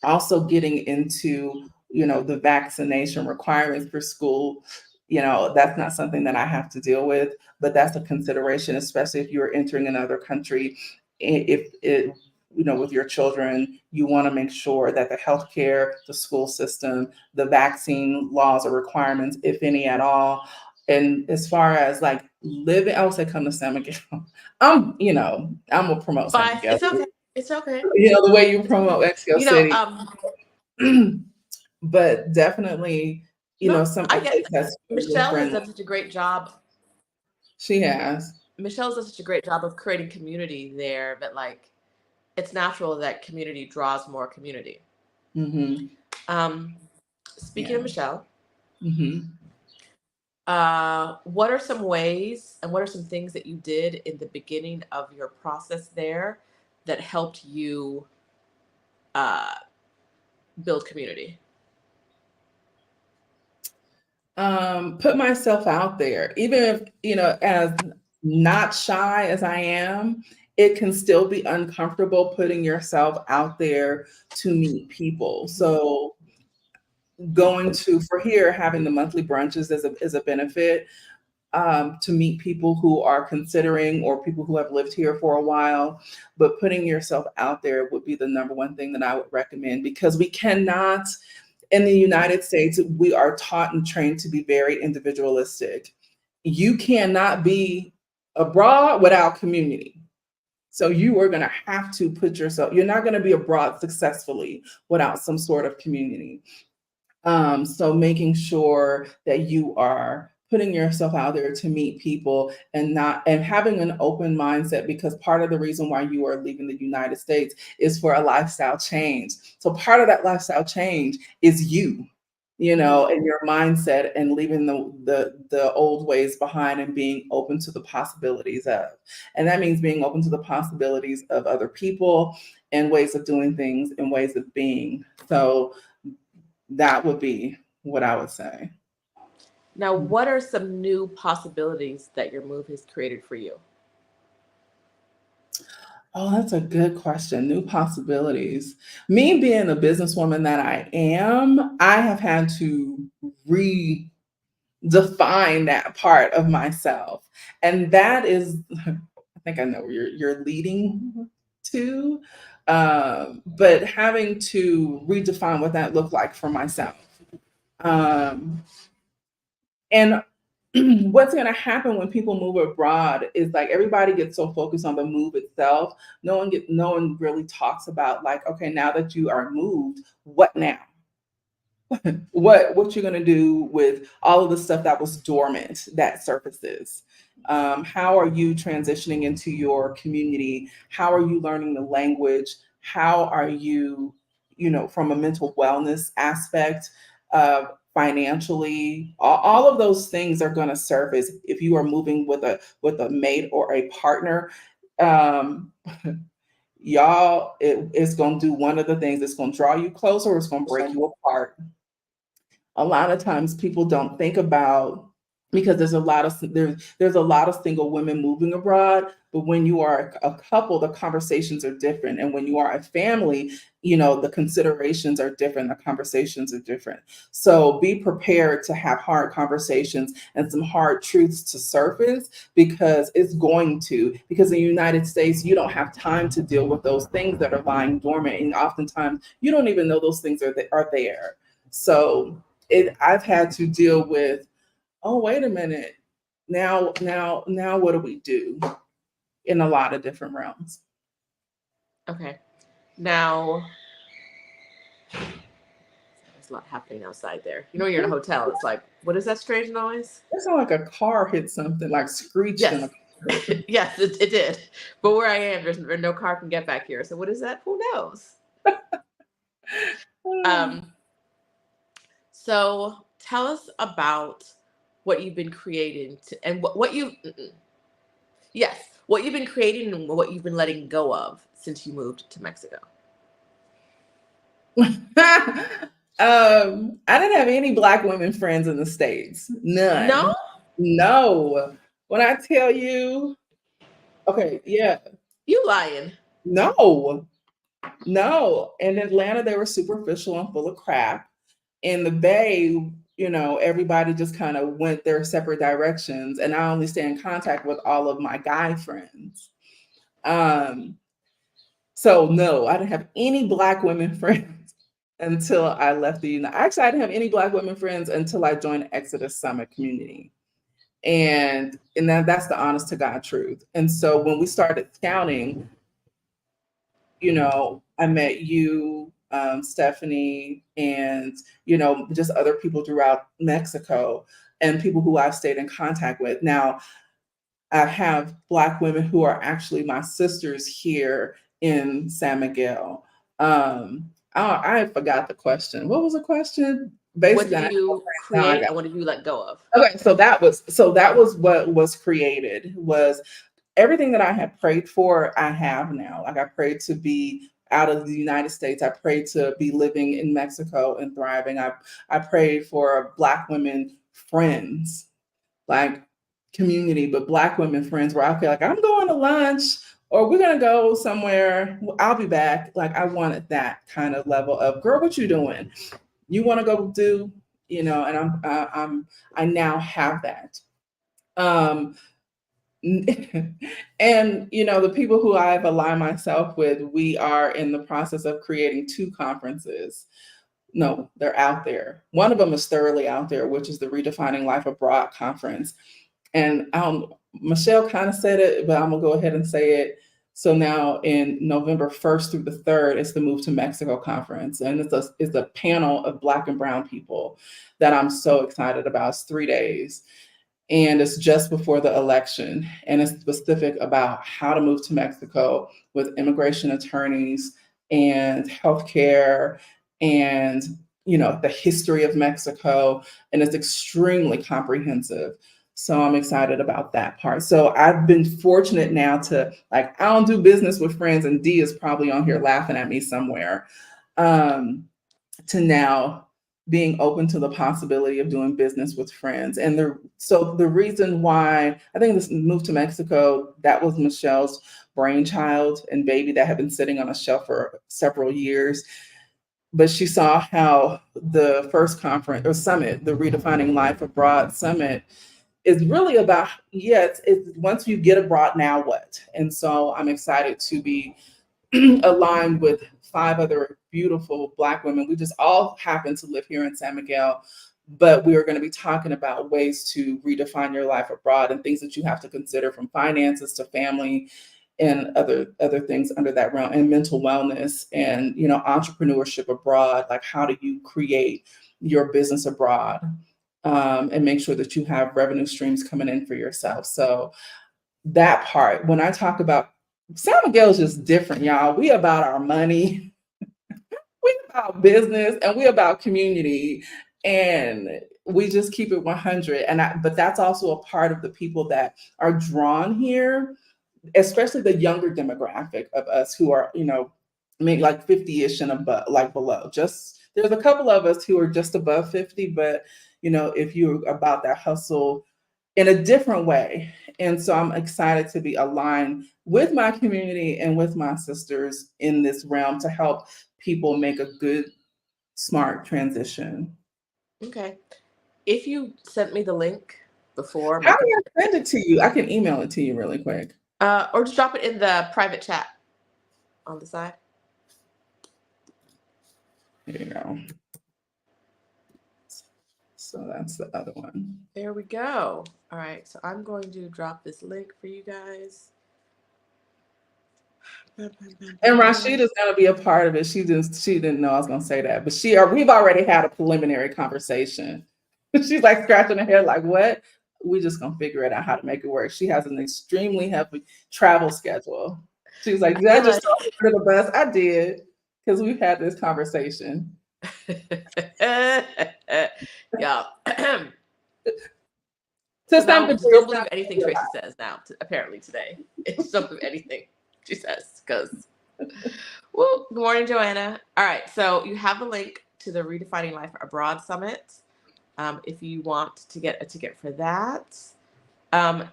Also getting into, the vaccination requirements for school. That's not something that I have to deal with, but that's a consideration, especially if you're entering another country. If it, with your children, you want to make sure that the healthcare, the school system, the vaccine laws or requirements, if any at all. And as far as like living, I would say come to San Miguel. I'm gonna promote San Bye. Miguel. It's okay. It's okay. The way you promote Mexico You know, City. But definitely, no, some I of get it that's Michelle has friendly. done such a great job. She has. Michelle's done such a great job of creating community there, but like it's natural that community draws more community. Mm-hmm. Speaking Yeah. of Michelle, Mm-hmm. what are some ways and what are some things that you did in the beginning of your process there that helped you uh, build community? Put myself out there, even if, as not shy as I am, it can still be uncomfortable putting yourself out there to meet people. So for here, having the monthly brunches is a benefit, to meet people who are considering or people who have lived here for a while. But putting yourself out there would be the number one thing that I would recommend, because we cannot, in the United States, we are taught and trained to be very individualistic. You cannot be abroad without community. So you are going to have to you're not going to be abroad successfully without some sort of community. So making sure that you are putting yourself out there to meet people and having an open mindset, because part of the reason why you are leaving the United States is for a lifestyle change. So part of that lifestyle change is you, and your mindset, and leaving the old ways behind and being open to the possibilities of. And that means being open to the possibilities of other people and ways of doing things and ways of being. So that would be what I would say. Now, what are some new possibilities that your move has created for you? Oh, that's a good question. New possibilities. Me being the businesswoman that I am, I have had to redefine that part of myself. And that is, I think I know where you're leading to, but having to redefine what that looked like for myself. Um, and what's going to happen when people move abroad is, like, everybody gets so focused on the move itself. No one really talks about, like, okay, now that you are moved, what now? What you're going to do with all of the stuff that was dormant that surfaces? How are you transitioning into your community? How are you learning the language? How are you, from a mental wellness aspect, financially? All of those things are going to surface if you are moving with a mate or a partner. Um, y'all, it's going to do one of the things. It's going to draw you closer, or it's going to break you apart. A lot of times people don't think about, because there's a lot of single women moving abroad, but when you are a couple, the conversations are different, and when you are a family, the considerations are different, the conversations are different. So be prepared to have hard conversations and some hard truths to surface, because it's going to, because in the United States, you don't have time to deal with those things that are lying dormant, and oftentimes you don't even know those things are there. So I've had to deal with, oh, wait a minute, now what do we do, in a lot of different realms. Okay. Now, there's a lot happening outside there. You're in a hotel. It's like, what is that strange noise? It sounded like a car hit something, like screeched. Yes. Yes, it did. But where I am, there's no car can get back here. So what is that? Who knows? So tell us about what you've been creating and what you've been creating and what you've been letting go of since you moved to Mexico. I didn't have any Black women friends in the States. None. No. When I tell you, okay, yeah. You lying. No. In Atlanta, they were superficial and full of crap. In the Bay, everybody just kind of went their separate directions, and I only stay in contact with all of my guy friends. So no, I didn't have any Black women friends until I left the United. Actually, I didn't have any Black women friends until I joined Exodus Summit Community. And that's the honest to God truth. And so when we started counting, I met you, Stephanie, and, just other people throughout Mexico and people who I've stayed in contact with. Now, I have Black women who are actually my sisters here in San Miguel. I forgot the question. What was the question? Basically, what did you create and what did you let go of? Okay, so that was what was created, was everything that I had prayed for, I have now. Like, I prayed to be out of the United States. I prayed to be living in Mexico and thriving. I prayed for Black women friends, like community, but Black women friends where I feel like I'm going to lunch or we're gonna go somewhere. I'll be back. Like, I wanted that kind of level of, girl, what you doing? You want to go do, and I now have that. And the people who I've aligned myself with, we are in the process of creating 2 conferences. No, they're out there. One of them is thoroughly out there, which is the Redefining Life Abroad conference. And Michelle kind of said it, but I'm gonna go ahead and say it. So now in November 1st through the 3rd, it's the Move to Mexico conference. And it's a panel of Black and brown people that I'm so excited about. It's 3 days. And it's just before the election. And it's specific about how to move to Mexico with immigration attorneys and healthcare and, the history of Mexico. And it's extremely comprehensive. So I'm excited about that part. So I've been fortunate now to, like, I don't do business with friends, and Dee is probably on here laughing at me somewhere, to now being open to the possibility of doing business with friends. And the reason why I think this Move to Mexico, that was Michelle's brainchild and baby that had been sitting on a shelf for several years. But she saw how the first conference or summit, the Redefining Life Abroad Summit, is really about, it's once you get abroad, now what? And so I'm excited to be aligned with 5 other beautiful Black women. We just all happen to live here in San Miguel, but we are going to be talking about ways to redefine your life abroad and things that you have to consider, from finances to family and other things under that realm, and mental wellness and, entrepreneurship abroad. Like, how do you create your business abroad, and make sure that you have revenue streams coming in for yourself? So that part, when I talk about San Miguel, is just different, y'all. We about our money, we about business, and we about community, and we just keep it 100. But that's also a part of the people that are drawn here, especially the younger demographic of us who are, maybe like 50-ish and above, like below. Just there's a couple of us who are just above 50, but if you're about that hustle in a different way. And so I'm excited to be aligned with my community and with my sisters in this realm to help people make a good, smart transition. Okay. If you sent me the link before, How do I send it to you? I can email it to you really quick. Or just drop it in the private chat on the side. There you go. So that's the other one. There we go. All right. So I'm going to drop this link for you guys. And Rashida's gonna be a part of it. She didn't know I was gonna say that, but we've already had a preliminary conversation. She's like scratching her head, like, what? We just gonna figure it out how to make it work. She has an extremely heavy travel schedule. She's like, did I just throw her to the bus? I did, because we've had this conversation. Yeah. Just don't believe anything Tracie says now, apparently today. It's don't believe anything she says, because well, good morning, Joanna. All right, so you have the link to the Redefining Life Abroad Summit. If you want to get a ticket for that.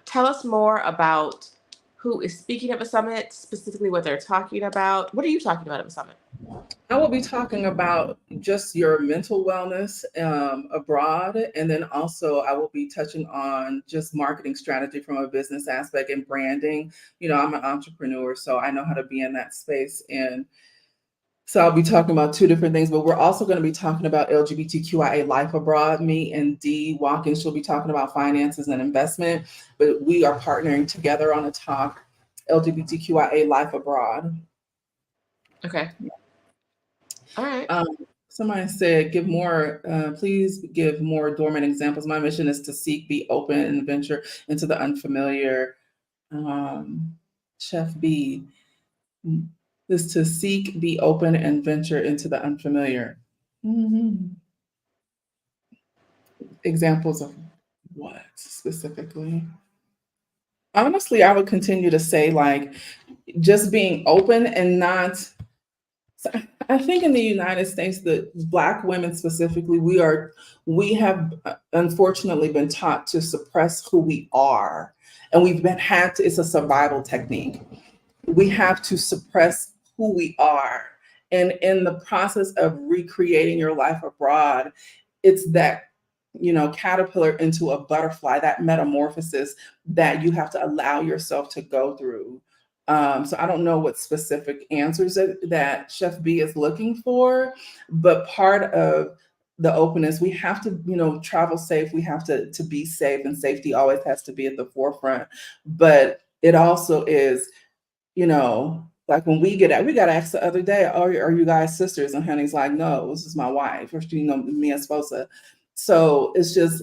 Tell us more about who is speaking at the summit, specifically what they're talking about. What are you talking about at the summit? I will be talking about just your mental wellness abroad. And then also I will be touching on just marketing strategy from a business aspect and branding. I'm an entrepreneur, so I know how to be in that space and So I'll be talking about two different things, but we're also going to be talking about LGBTQIA life abroad. Me and Dee Watkins, she'll be talking about finances and investment, but we are partnering together on a talk, LGBTQIA life abroad. Okay. All right. Somebody said, please give more dormant examples. My mission is to seek, be open, and venture into the unfamiliar. Chef B is to seek, be open, and venture into the unfamiliar. Mm-hmm. Examples of what specifically? Honestly, I would continue to say like just being open and not. I think in the United States, the Black women specifically, we have unfortunately been taught to suppress who we are, and it's a survival technique. We have to suppress who we are, and in the process of recreating your life abroad, it's that caterpillar into a butterfly, that metamorphosis that you have to allow yourself to go through. So I don't know what specific answers that Chef B is looking for, but part of the openness, we have to, travel safe. We have to be safe, and safety always has to be at the forefront. But it also is, like when we got asked the other day, are you guys sisters? And Honey's like, no, this is my wife, or me and Sposa. So it's just,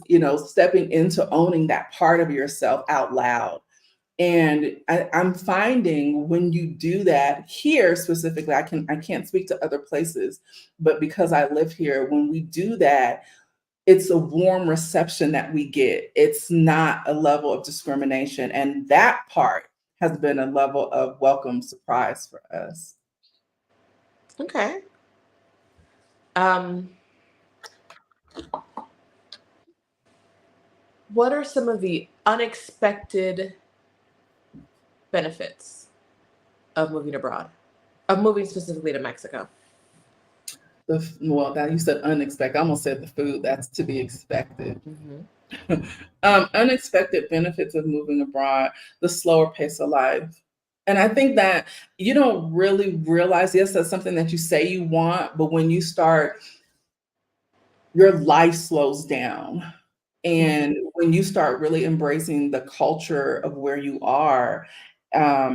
stepping into owning that part of yourself out loud. And I'm finding when you do that here specifically, I can't speak to other places, but because I live here, when we do that, it's a warm reception that we get. It's not a level of discrimination. And that part has been a level of welcome surprise for us. Okay. What are some of the unexpected benefits of moving abroad, of moving specifically to Mexico? That you said unexpected. I almost said the food. That's to be expected. Mm-hmm. Unexpected benefits of moving abroad: the slower pace of life. And I think that you don't really realize, yes, that's something that you say you want, but when you start, your life slows down. And when you start really embracing the culture of where you are,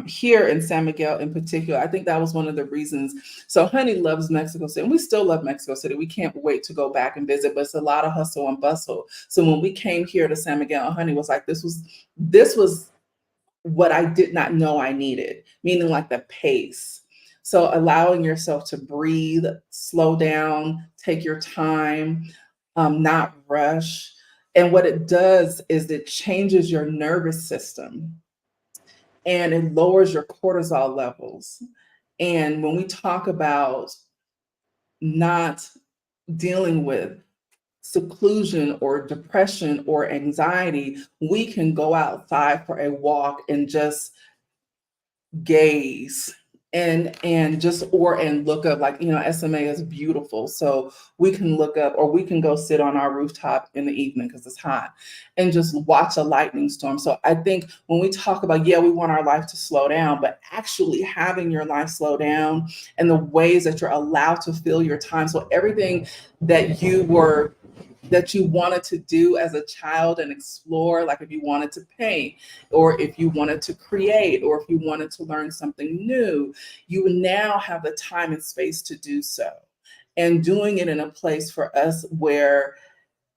here in San Miguel in particular, I think that was one of the reasons. So Honey loves Mexico City, and we still love Mexico City. We can't wait to go back and visit, but it's a lot of hustle and bustle. So when we came here to San Miguel, Honey was like, this was what I did not know I needed, meaning like the pace. So allowing yourself to breathe, slow down, take your time, not rush. And what it does is it changes your nervous system and it lowers your cortisol levels. And when we talk about not dealing with seclusion or depression or anxiety, we can go outside for a walk and just gaze and look up, like, SMA is beautiful, so we can look up, or we can go sit on our rooftop in the evening because it's hot and just watch a lightning storm. So I think when we talk about, we want our life to slow down, but actually having your life slow down and the ways that you're allowed to fill your time, so everything that you wanted to do as a child and explore, like if you wanted to paint, or if you wanted to create, or if you wanted to learn something new, you now have the time and space to do so. And doing it in a place for us where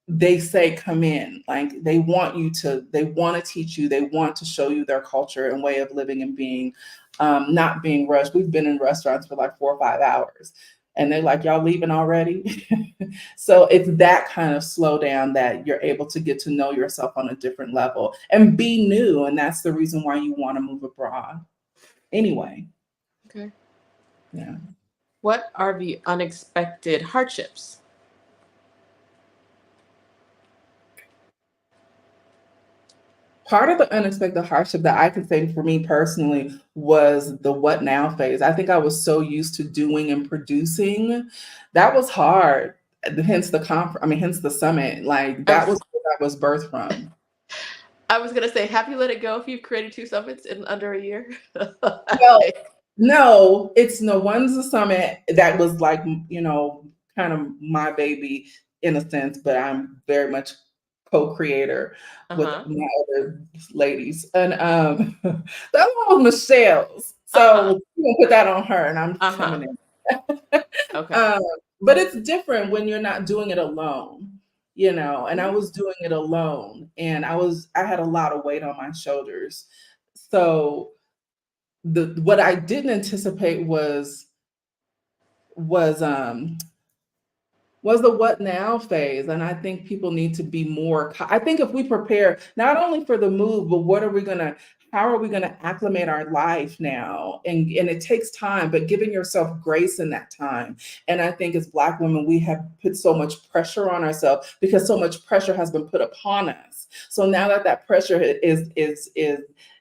they say, come in, like they want to teach you, they want to show you their culture and way of living and being, not being rushed. We've been in restaurants for like 4 or 5 hours. And they're like, y'all leaving already? So it's that kind of slowdown that you're able to get to know yourself on a different level and be new. And that's the reason why you want to move abroad. Anyway. Okay. Yeah. What are the unexpected hardships? Part of the unexpected hardship that I could say for me personally was the what now phase. I think I was so used to doing and producing. That was hard. Hence the hence the summit. Like that was where I was birthed from. I was gonna say, have you let it go if you've created 2 summits in under a year? Well, No, it's No One's a Summit. That was like, kind of my baby in a sense, but I'm very much co-creator with Uh-huh. my other ladies. And the other one was Michelle's. Uh-huh. So you can put that on her and I'm Uh-huh. coming in. Okay. But it's different when you're not doing it alone, and I was doing it alone and I had a lot of weight on my shoulders. So what I didn't anticipate was was the what now phase. And I think people need to be more, I think if we prepare not only for the move, but how are we going to acclimate our life now? And it takes time, but giving yourself grace in that time. And I think as Black women, we have put so much pressure on ourselves because so much pressure has been put upon us. So now that pressure is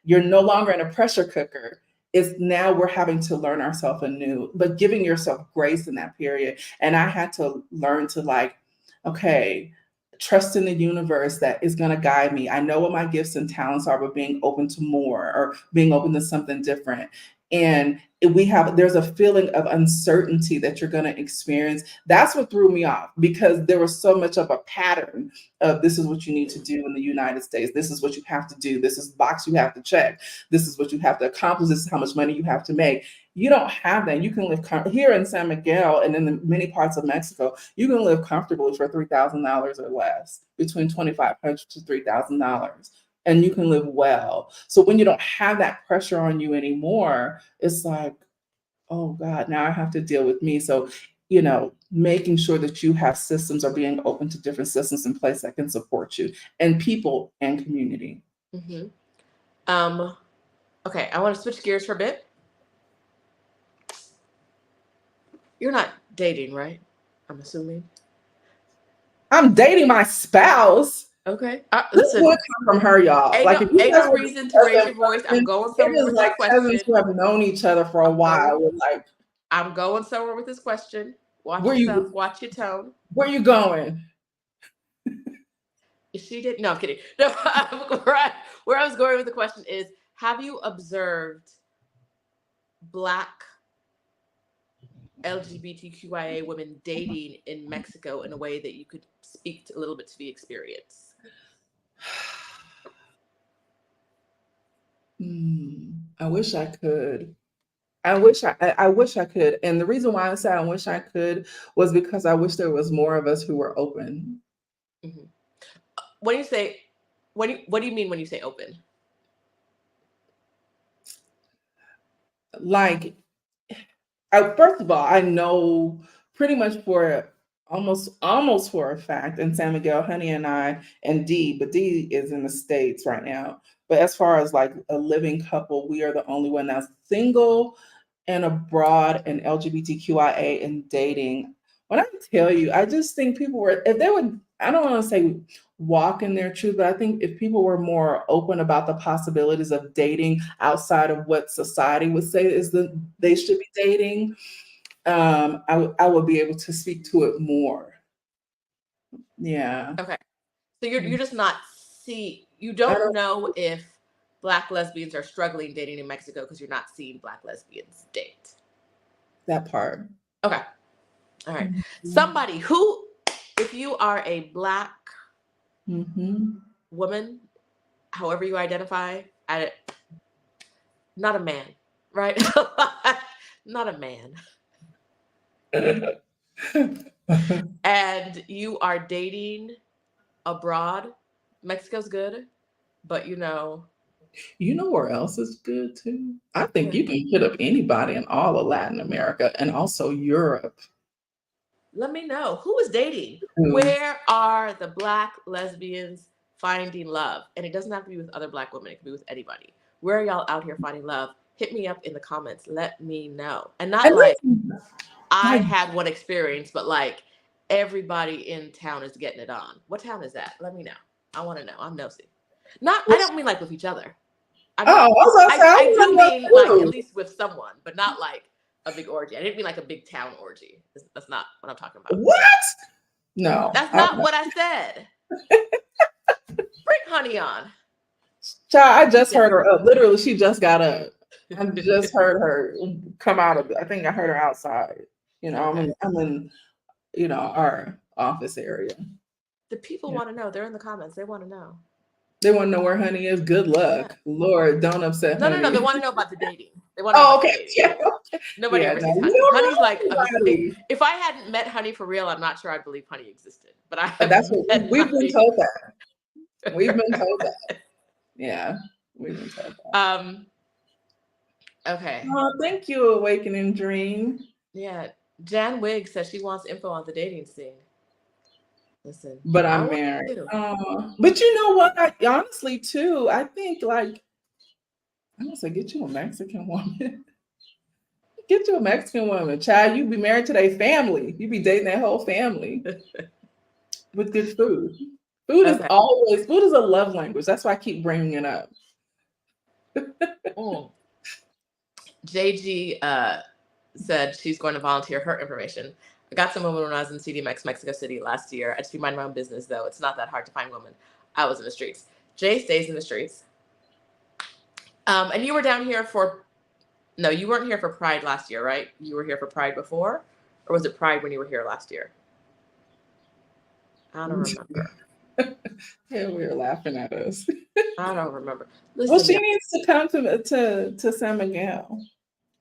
you're no longer in a pressure cooker. Is now we're having to learn ourselves anew, but giving yourself grace in that period. And I had to learn to okay, trust in the universe that is going to guide me. I know what my gifts and talents are, but being open to more or being open to something different. And there's a feeling of uncertainty that you're going to experience. That's what threw me off because there was so much of a pattern of this is what you need to do in the United States. This is what you have to do. This is the box you have to check. This is what you have to accomplish. This is how much money you have to make. You don't have that. You can live here in San Miguel and in the many parts of Mexico. You can live comfortably for $3,000 or less, between $2,500 to $3,000, and you can live well. So when you don't have that pressure on you anymore, it's like, oh God, now I have to deal with me. So, making sure that you have systems or being open to different systems in place that can support you and people and community. Mm-hmm. Okay, I want to switch gears for a bit. You're not dating, right? I'm assuming. I'm dating my spouse. Okay. This Listen, would come from her, y'all. ain't Like, no, if you ain't guys no were reason to raise your voice. I'm it going somewhere is with this like cousins question. who have known each other for a while. I'm going somewhere with this question. Watch Where yourself. you Watch your tone. where you going? She did. No, I'm kidding. No, where I was going with the question is: have you observed Black LGBTQIA women dating in Mexico in a way that you could speak a little bit to the experience? I wish I could. I wish I could. And the reason why I said I wish I could was because I wish there was more of us who were open. Mm-hmm. When you say, what do you mean when you say open? Like, first of all, I know pretty much for almost for a fact, and San Miguel, Honey and I, and Dee, but Dee is in the States right now. But as far as like a living couple, we are the only one that's single and abroad and LGBTQIA and dating. When I tell you, I just think people were, if they would, I don't want to say walk in their truth, but I think if people were more open about the possibilities of dating outside of what society would say is that they should be dating, I would be able to speak to it more. Yeah. Okay. So you're just not you don't know if Black lesbians are struggling dating in Mexico because you're not seeing Black lesbians date. That part. Okay. All right. Somebody who, if you are a Black woman, however you identify, not a man, right? Not a man. And you are dating abroad. Mexico's good, but you know where else is good too? I think you can hit up anybody in all of Latin America and also Europe. Let me know who is dating. Where are the Black lesbians finding love? And it doesn't have to be with other Black women. It can be with anybody. Where are y'all out here finding love? Hit me up in the comments. Let me know. And not like I had one experience, but like everybody in town is getting it on. What town is that? Let me know. I want to know. I'm nosy. I don't mean like with each other. I do mean like at least with someone, but not like a big orgy. I didn't mean like a big town orgy. That's not what I'm talking about. What? No. That's not what I said. Bring Honey on. Child, I just heard her up. Literally, she just got up. I just heard her come out of. I think I heard her outside. Okay. I'm in, our office area. The people want to know. They're in the comments. They want to know. They want to know where Honey is. Good luck, Lord. Don't upset No. Honey. They want to know about the dating. They want to know about the dating. Yeah. Nobody ever sees Honey. Honey's like, if I hadn't met Honey for real, I'm not sure I'd believe Honey existed. But that's what we've been told that. We've been told that. Yeah, we've been told that. Okay. Oh, thank you, Awakening Dream. Yeah, Jan Wigg says she wants info on the dating scene. Listen, but I'm married. But you know what? Honestly, too, I think I'm gonna say, get you a Mexican woman. Get you a Mexican woman, child. You be married to their family. You be dating that whole family with good food. Food is a love language. That's why I keep bringing it up. JG said she's going to volunteer her information. I got some women when I was in CDMX, Mexico City last year. I just be minding my own business, though. It's not that hard to find women. I was in the streets. Jay stays in the streets. And you were down here no, you weren't here for Pride last year, right? You were here for Pride before? Or was it Pride when you were here last year? I don't remember. Yeah, we were laughing at us. I don't remember. Listen, well, she needs to come to San Miguel.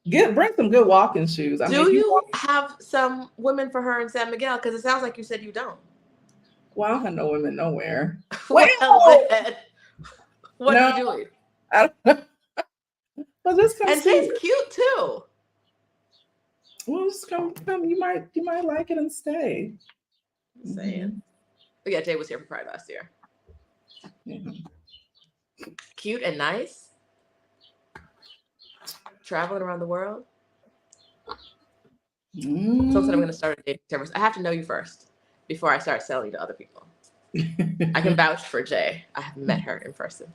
Bring some good walking shoes. Do you have some women for her in San Miguel? Because it sounds like you said you don't. Well, I don't have no women nowhere. What are you doing? I don't know. Well, just come. And Jay's cute too. Well, just come. You might like it and stay. I'm saying. But yeah, Jay was here for Pride last year. Mm-hmm. Cute and nice. Traveling around the world. So I'm going to start a dating service. I have to know you first before I start selling to other people. I can vouch for Jay. I have met her in person.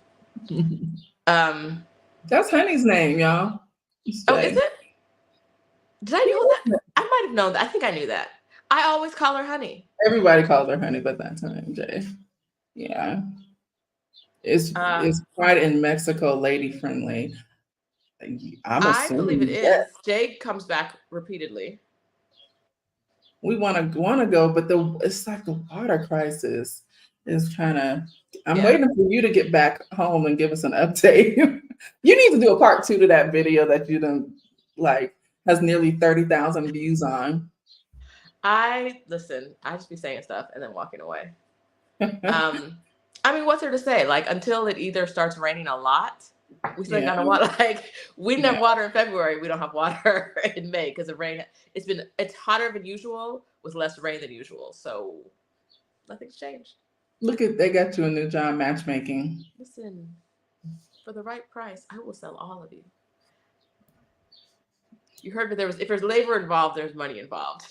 That's Honey's name, y'all. Oh, is it? Did I know that? I might have known that. I think I knew that. I always call her Honey. Everybody calls her Honey, but that's her name, Jay. Yeah. It's quite in Mexico, lady friendly. I believe it is. Jay comes back repeatedly. We want to go, but it's like the water crisis is kind of. I'm waiting for you to get back home and give us an update. You need to do a part 2 to that video that you done has nearly 30,000 views on. I just be saying stuff and then walking away. I mean, what's there to say? Until it either starts raining a lot, we still got water. We didn't have water in February. We don't have water in May because of rain. It's hotter than usual with less rain than usual. So nothing's changed. They got you a new job, matchmaking. Listen, for the right price, I will sell all of you. You heard me. If there's labor involved, there's money involved.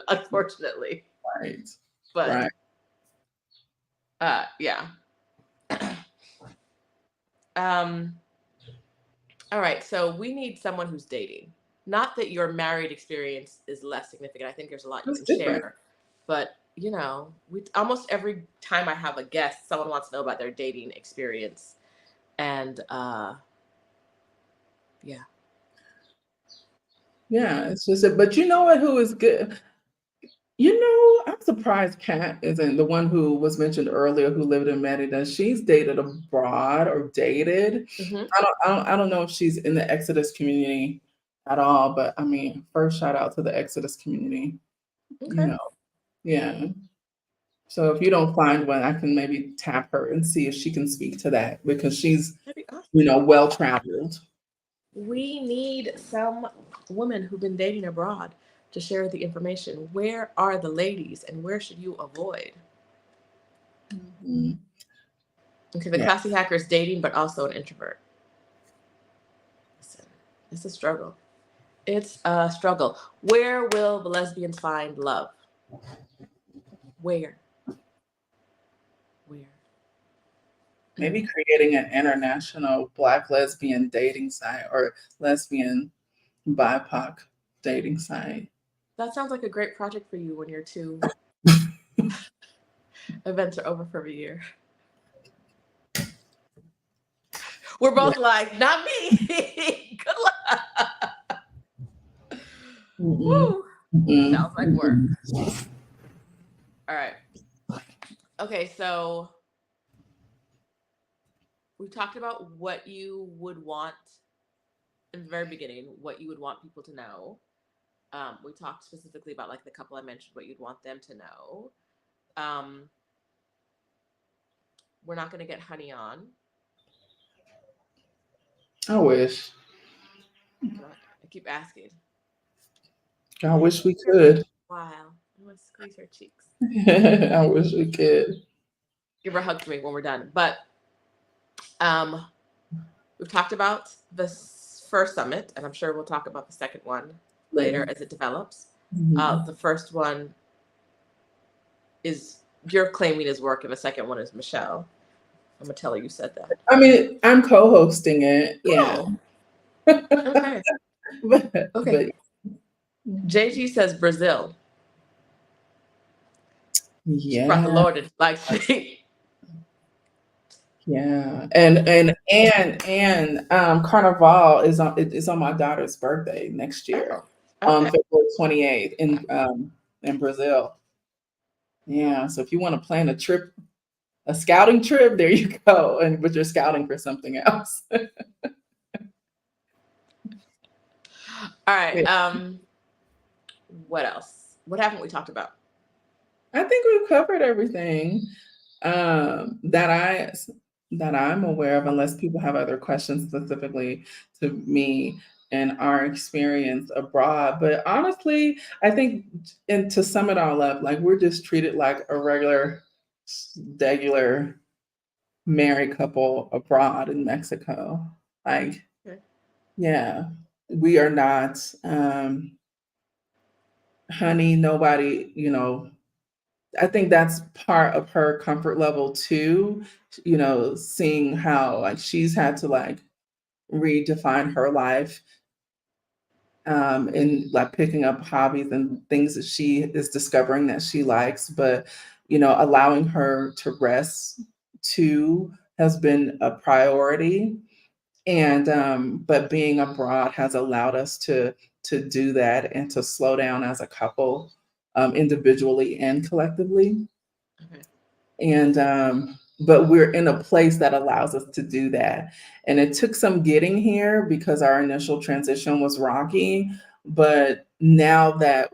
Unfortunately. Right. But yeah. All right. So we need someone who's dating. Not that your married experience is less significant. I think there's a lot you can share. But almost every time I have a guest, someone wants to know about their dating experience. And yeah, it's just but you know what? Who is good? I'm surprised Kat isn't the one who was mentioned earlier who lived in Merida. She's dated abroad or dated. Mm-hmm. I don't know if she's in the Exodus community at all, but I mean, first shout out to the Exodus community. Okay. Yeah. So if you don't find one, I can maybe tap her and see if she can speak to that because she's, well traveled. We need some women who've been dating abroad to share the information. Where are the ladies and where should you avoid? Mm-hmm. Okay, the classy hacker is dating, but also an introvert. Listen, it's a struggle. It's a struggle. Where will the lesbians find love? Where? Maybe creating an international Black lesbian dating site or lesbian BIPOC dating site. That sounds like a great project for you when your 2 events are over for a year. We're both like, not me. Good Woo. Sounds like work. All right. Okay, so we talked about what you would want in the very beginning, what you would want people to know. We talked specifically about like the couple I mentioned, what you'd want them to know. We're not going to get Honey on. I wish. I keep asking. I wish we could. Wow. I want to squeeze her cheeks. I wish we could. Give her a hug for me when we're done. But we've talked about the first summit, and I'm sure we'll talk about the second one later as it develops. The first one is you're claiming his work, and the second one is Michelle. I'm gonna tell her you said that. I mean, I'm co-hosting it. Yeah. Oh. Okay. Okay. But JG says Brazil. Yeah. She brought the Lord in, like. Yeah, and Carnival is on my daughter's birthday next year, on February 28th in Brazil. Yeah, so if you want to plan a trip, a scouting trip, there you go. But you're scouting for something else. All right. What else? What haven't we talked about? I think we've covered everything that I'm aware of, unless people have other questions specifically to me and our experience abroad. But honestly, I think, and to sum it all up, like we're just treated like a regular married couple abroad in Mexico. Like, yeah, we are not, honey, nobody, I think that's part of her comfort level too, seeing how like she's had to like redefine her life, and like picking up hobbies and things that she is discovering that she likes, but allowing her to rest too has been a priority. And but being abroad has allowed us to do that and to slow down as a couple, individually and collectively. And but we're in a place that allows us to do that. And it took some getting here because our initial transition was rocky. But now that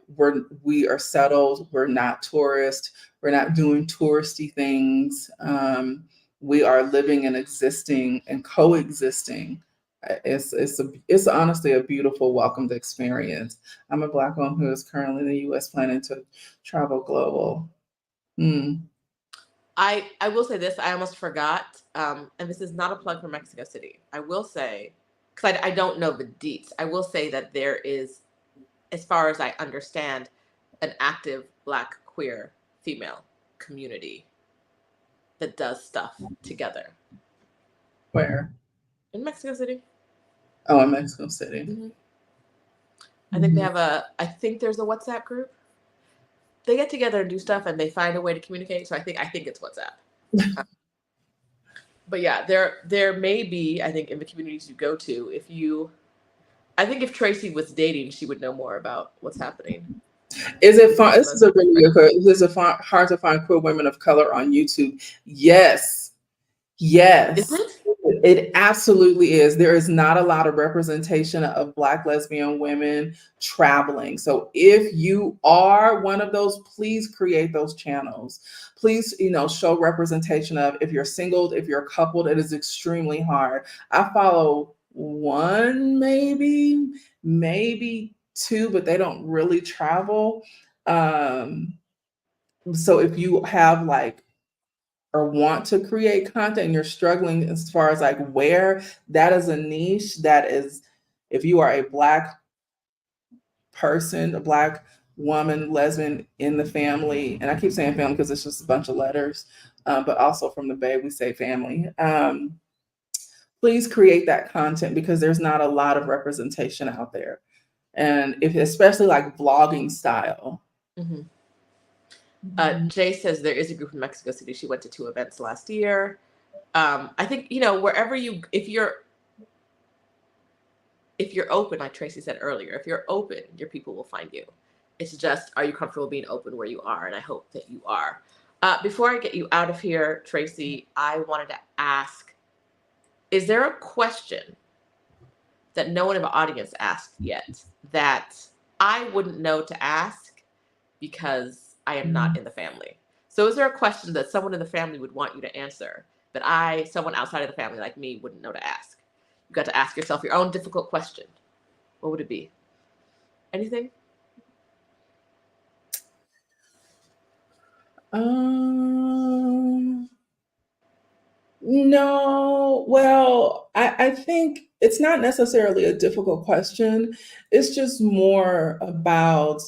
we are settled, we're not tourists, we're not doing touristy things. We are living and existing and coexisting. It's honestly a beautiful, welcomed experience. I'm a Black woman who is currently in the U.S. planning to travel global. I will say this. I almost forgot, and this is not a plug for Mexico City. I will say, because I don't know the deets. I will say that there is, as far as I understand, an active Black queer female community that does stuff together. Where? In Mexico City. Oh, in Mexico City. Mm-hmm. I think they have I think there's a WhatsApp group. They get together and do stuff, and they find a way to communicate. So I think it's WhatsApp. But yeah, there may be, I think, in the communities you go to, I think if Tracie was dating, she would know more about what's happening. Is it fun? This is a really good question. Is it hard to find queer women of color on YouTube? Yes. Is it? It absolutely is. There is not a lot of representation of Black lesbian women traveling. So if you are one of those, please create those channels. Please, show representation of, if you're single, if you're coupled, it is extremely hard. I follow one, maybe two, but they don't really travel. So if you have or want to create content and you're struggling as far as where, that is a niche that is, if you are a Black person, a Black woman, lesbian in the family, and I keep saying family because it's just a bunch of letters, but also from the Bay, we say family. Please create that content because there's not a lot of representation out there. And especially vlogging style. Mm-hmm. Jay says there is a group in Mexico City. She went to 2 events last year. I think, wherever if you're, if you're open, like Tracie said earlier, if you're open, your people will find you. It's just, are you comfortable being open where you are? And I hope that you are. Before I get you out of here, Tracie, I wanted to ask, is there a question that no one in the audience asked yet that I wouldn't know to ask because I am not in the family? So is there a question that someone in the family would want you to answer that someone outside of the family like me wouldn't know to ask? You got to ask yourself your own difficult question. What would it be? Anything? No, well, I think it's not necessarily a difficult question. It's just more about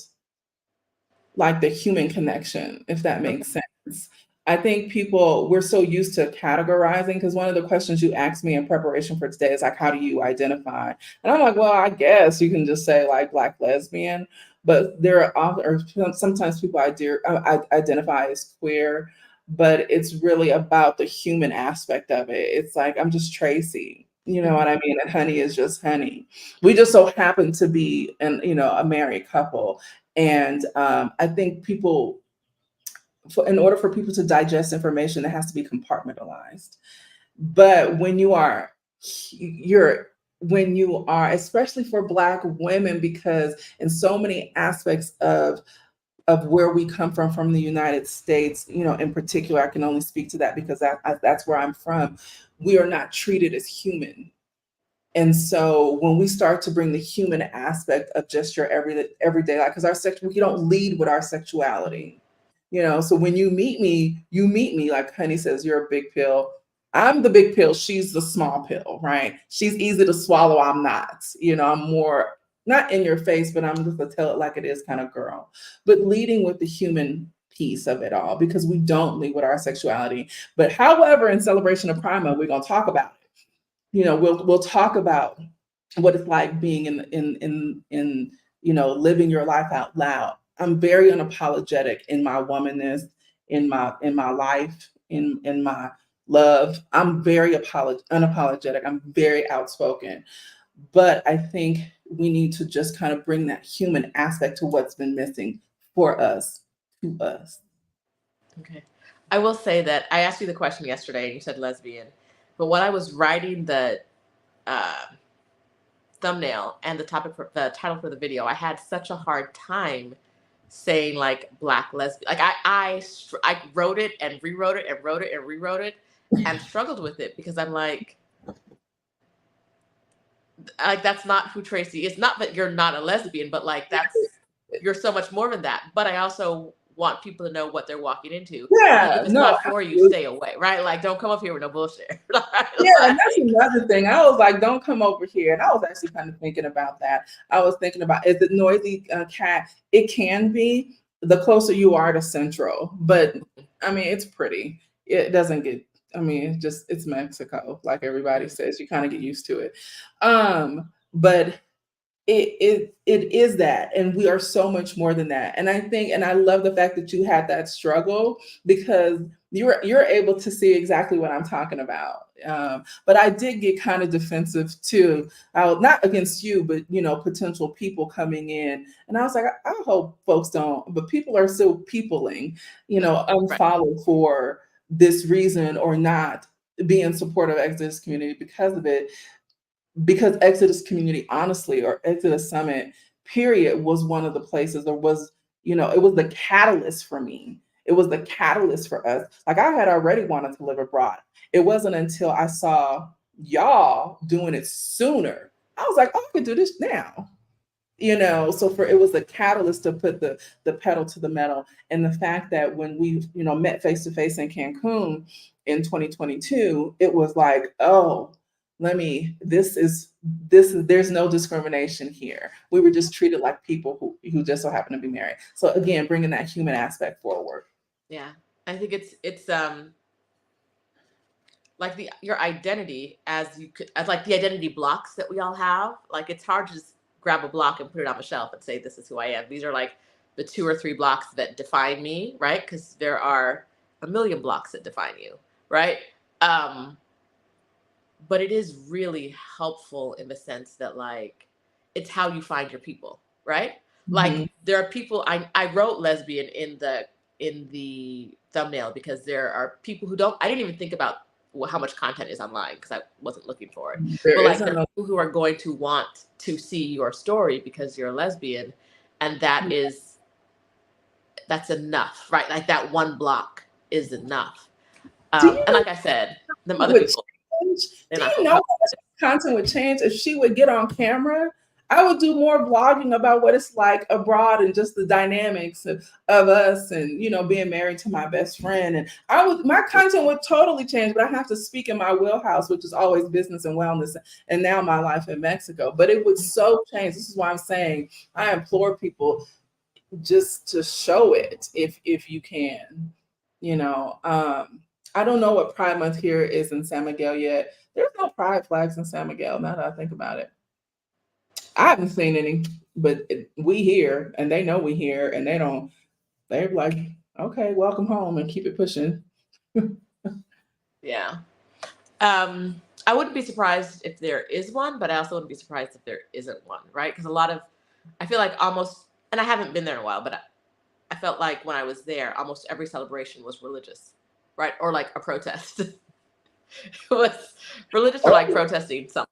like the human connection, if that Okay. makes sense. I think we're so used to categorizing because one of the questions you asked me in preparation for today is like, how do you identify? And I'm like, well, I guess you can just say like Black lesbian, but sometimes people identify as queer, but it's really about the human aspect of it. It's like, I'm just Tracie. You know what I mean? And honey is just honey. We just so happen to be a married couple. And I think in order for people to digest information, it has to be compartmentalized. But when you are, especially for Black women, because in so many aspects of where we come from the United States, in particular, I can only speak to that because that's where I'm from. We are not treated as human. And so when we start to bring the human aspect of just your everyday life, because we don't lead with our sexuality, so when you meet me, like Honey says, you're a big pill. I'm the big pill. She's the small pill, right? She's easy to swallow. I'm not, I'm more not in your face, but I'm just a tell it like it is kind of girl, but leading with the human piece of it all, because we don't lead with our sexuality. But however, in celebration of Pride Month, we're going to talk about it. We'll talk about what it's like being in living your life out loud. I'm very unapologetic in my womanness, in my life, in my love. I'm very unapologetic. I'm very outspoken. But I think we need to just kind of bring that human aspect to what's been missing for us, to us. Okay. I will say that I asked you the question yesterday and you said lesbian, but when I was writing the thumbnail and the title for the video, I had such a hard time saying like Black lesbian. Like I wrote it and rewrote it and wrote it and rewrote it and struggled with it because I'm like that's not who Tracie is. Not that you're not a lesbian, but like you're so much more than that. But I also want people to know what they're walking into. Yeah, If it's no, not for you, absolutely. stay away, right? Like don't come up here with no bullshit. Yeah, and that's another thing. I was like, don't come over here. And I was actually kind of thinking about that. I was thinking about, is it noisy cat? It can be the closer you are to Central, but I mean, it's pretty. It doesn't get, I mean, it's Mexico, like everybody says. You kind of get used to it. But it is that, and we are so much more than that. And I think, and I love the fact that you had that struggle because you're able to see exactly what I'm talking about. But I did get kind of defensive too, not against you, but potential people coming in, and I was like, I hope folks don't, but people are still peopling, unfollow for this reason or not be in support of Exodus community because of it. Because Exodus community, honestly, or Exodus Summit, period, was one of the places, it was the catalyst for me. It was the catalyst for us. Like I had already wanted to live abroad. It wasn't until I saw y'all doing it sooner. I was like, oh, I could do this now. So it was the catalyst to put the pedal to the metal. And the fact that when we, met face to face in Cancun in 2022, it was like, oh, there's no discrimination here. We were just treated like people who just so happen to be married. So again, bringing that human aspect forward. Yeah, I think it's like your identity as like the identity blocks that we all have. Like it's hard to just grab a block and put it on a shelf and say this is who I am. These are like the 2 or 3 blocks that define me, right? Because there are a million blocks that define you, right? but it is really helpful in the sense that like it's how you find your people, right? Like there are people, I wrote lesbian in the thumbnail because there are people who don't, I didn't even think about how much content is online because I wasn't looking for it. But like there are people who are going to want to see your story because you're a lesbian, and that's enough, right? Like that one block is enough. And like I said, them other people. Do you know how much content would change if she would get on camera? I would do more vlogging about what it's like abroad and just the dynamics of us and, you know, being married to my best friend. And my content would totally change, but I have to speak in my wheelhouse, which is always business and wellness. And now my life in Mexico, but it would so change. This is why I'm saying I implore people just to show it if you can, you know. I don't know what Pride Month here is in San Miguel yet. There's no pride flags in San Miguel, now that I think about it. I haven't seen any, but we here, and they know we here, and they're like, okay, welcome home, and keep it pushing. Yeah. I wouldn't be surprised if there is one, but I also wouldn't be surprised if there isn't one, right? Because I feel like almost, and I haven't been there in a while, but I felt like when I was there, almost every celebration was religious, right? Or like a protest. It was religious or like protesting something.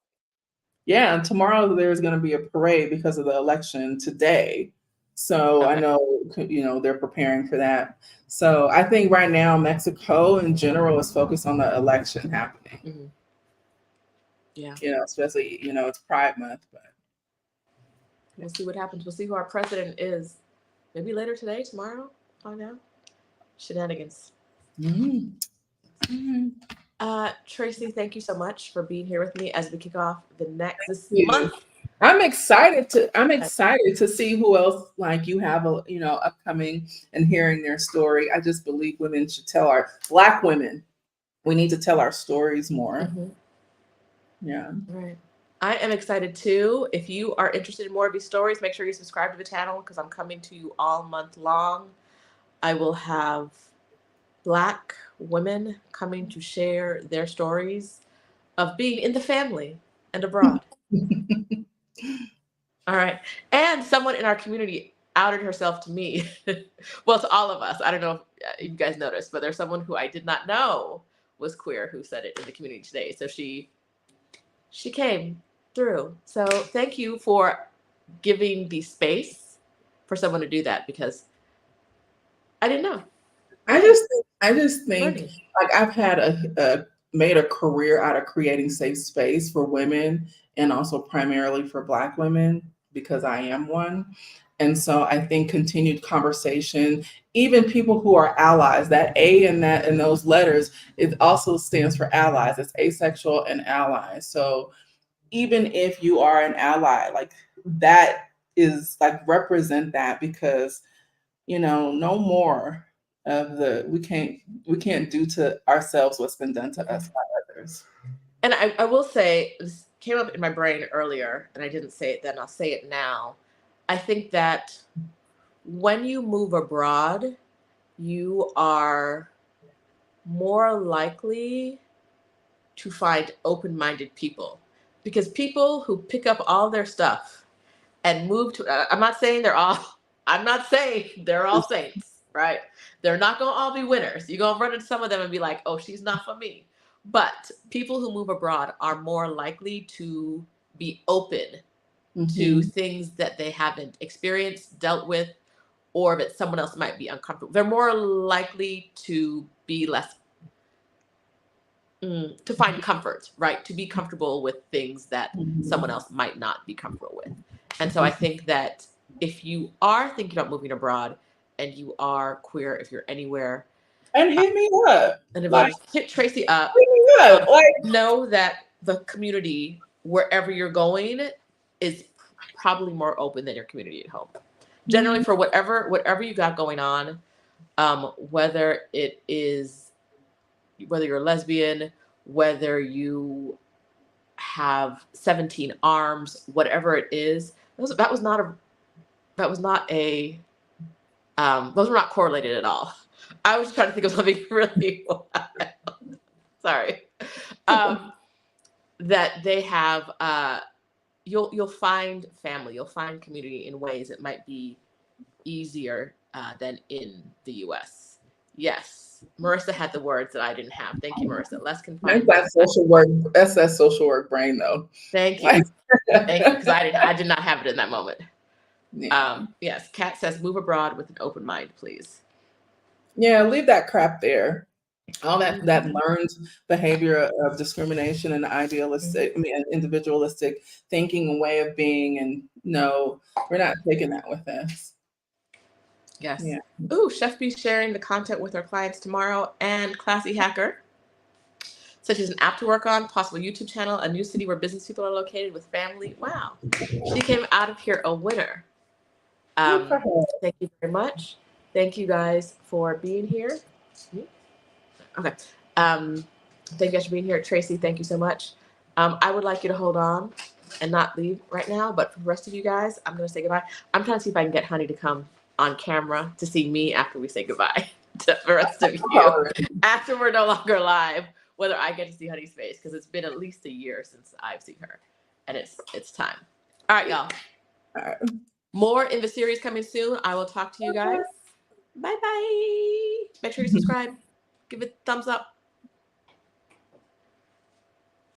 Yeah, and tomorrow there's going to be a parade because of the election today. So okay. I know, you know, they're preparing for that. So I think right now Mexico in general is focused on the election happening. Mm-hmm. Yeah. You know, especially, you know, it's Pride Month, but we'll see what happens. We'll see who our president is. Maybe later today, tomorrow, find out. Shenanigans. Mm-hmm. Mm-hmm. Tracie, thank you so much for being here with me as we kick off this month. I'm excited to see who else like you have upcoming and hearing their story. I just believe women should Black women. We need to tell our stories more. Mm-hmm. Yeah. Right. I am excited too. If you are interested in more of these stories, make sure you subscribe to the channel because I'm coming to you all month long. I will have Black women coming to share their stories of being in the family and abroad. All right. And someone in our community outed herself to me. Well, to all of us. I don't know if you guys noticed, but there's someone who I did not know was queer who said it in the community today. So she came through. So thank you for giving the space for someone to do that because I didn't know. I just think like I've had made a career out of creating safe space for women and also primarily for Black women because I am one. And so I think continued conversation, even people who are allies, that A in those letters, it also stands for allies. It's asexual and allies. So even if you are an ally, like that is like represent that because, you know, no more of we can't do to ourselves what's been done to us by others. And I will say, this came up in my brain earlier, and I didn't say it then, I'll say it now. I think that when you move abroad, you are more likely to find open-minded people. Because people who pick up all their stuff and move to, I'm not saying they're all saints, right? They're not going to all be winners. You're going to run into some of them and be like, oh, she's not for me. But people who move abroad are more likely to be open to things that they haven't experienced, dealt with, or that someone else might be uncomfortable. They're more likely to be less, to find comfort, right? To be comfortable with things that someone else might not be comfortable with. And so I think that if you are thinking about moving abroad and you are queer, if you're anywhere, and hit me up. And hit Tracie up. Hit me up. Know that the community, wherever you're going, is probably more open than your community at home. Generally, for whatever you got going on, whether you're lesbian, whether you have 17 arms, whatever it is, those were not correlated at all. I was trying to think of something really wild. Sorry. that they have, you'll find family, you'll find community in ways that might be easier than in the U.S. Yes, Marissa had the words that I didn't have. Thank you, Marissa. Less confined. That's that social work. That's that social work brain, though. Thank you. Thank you, because I did not have it in that moment. Yeah. Yes, Kat says, move abroad with an open mind, please. Yeah, leave that crap there. All that learned behavior of discrimination and idealistic, individualistic thinking and way of being, and no, we're not taking that with us. Yes. Yeah. Ooh, Chef B sharing the content with our clients tomorrow, and Classy Hacker, such as an app to work on, possible YouTube channel, a new city where business people are located with family. Wow. She came out of here a winner. Thank you very much. Thank you guys for being here. Okay. Thank you guys for being here. Tracie, thank you so much. I would like you to hold on and not leave right now, but for the rest of you guys, I'm going to say goodbye. I'm trying to see if I can get Honey to come on camera to see me after we say goodbye to the rest of you. After we're no longer live, whether I get to see Honey's face, because it's been at least a year since I've seen her, and it's time. All right, y'all. All right. More in the series coming soon. I will talk to you guys. Bye-bye. Make sure you subscribe. Give it a thumbs up.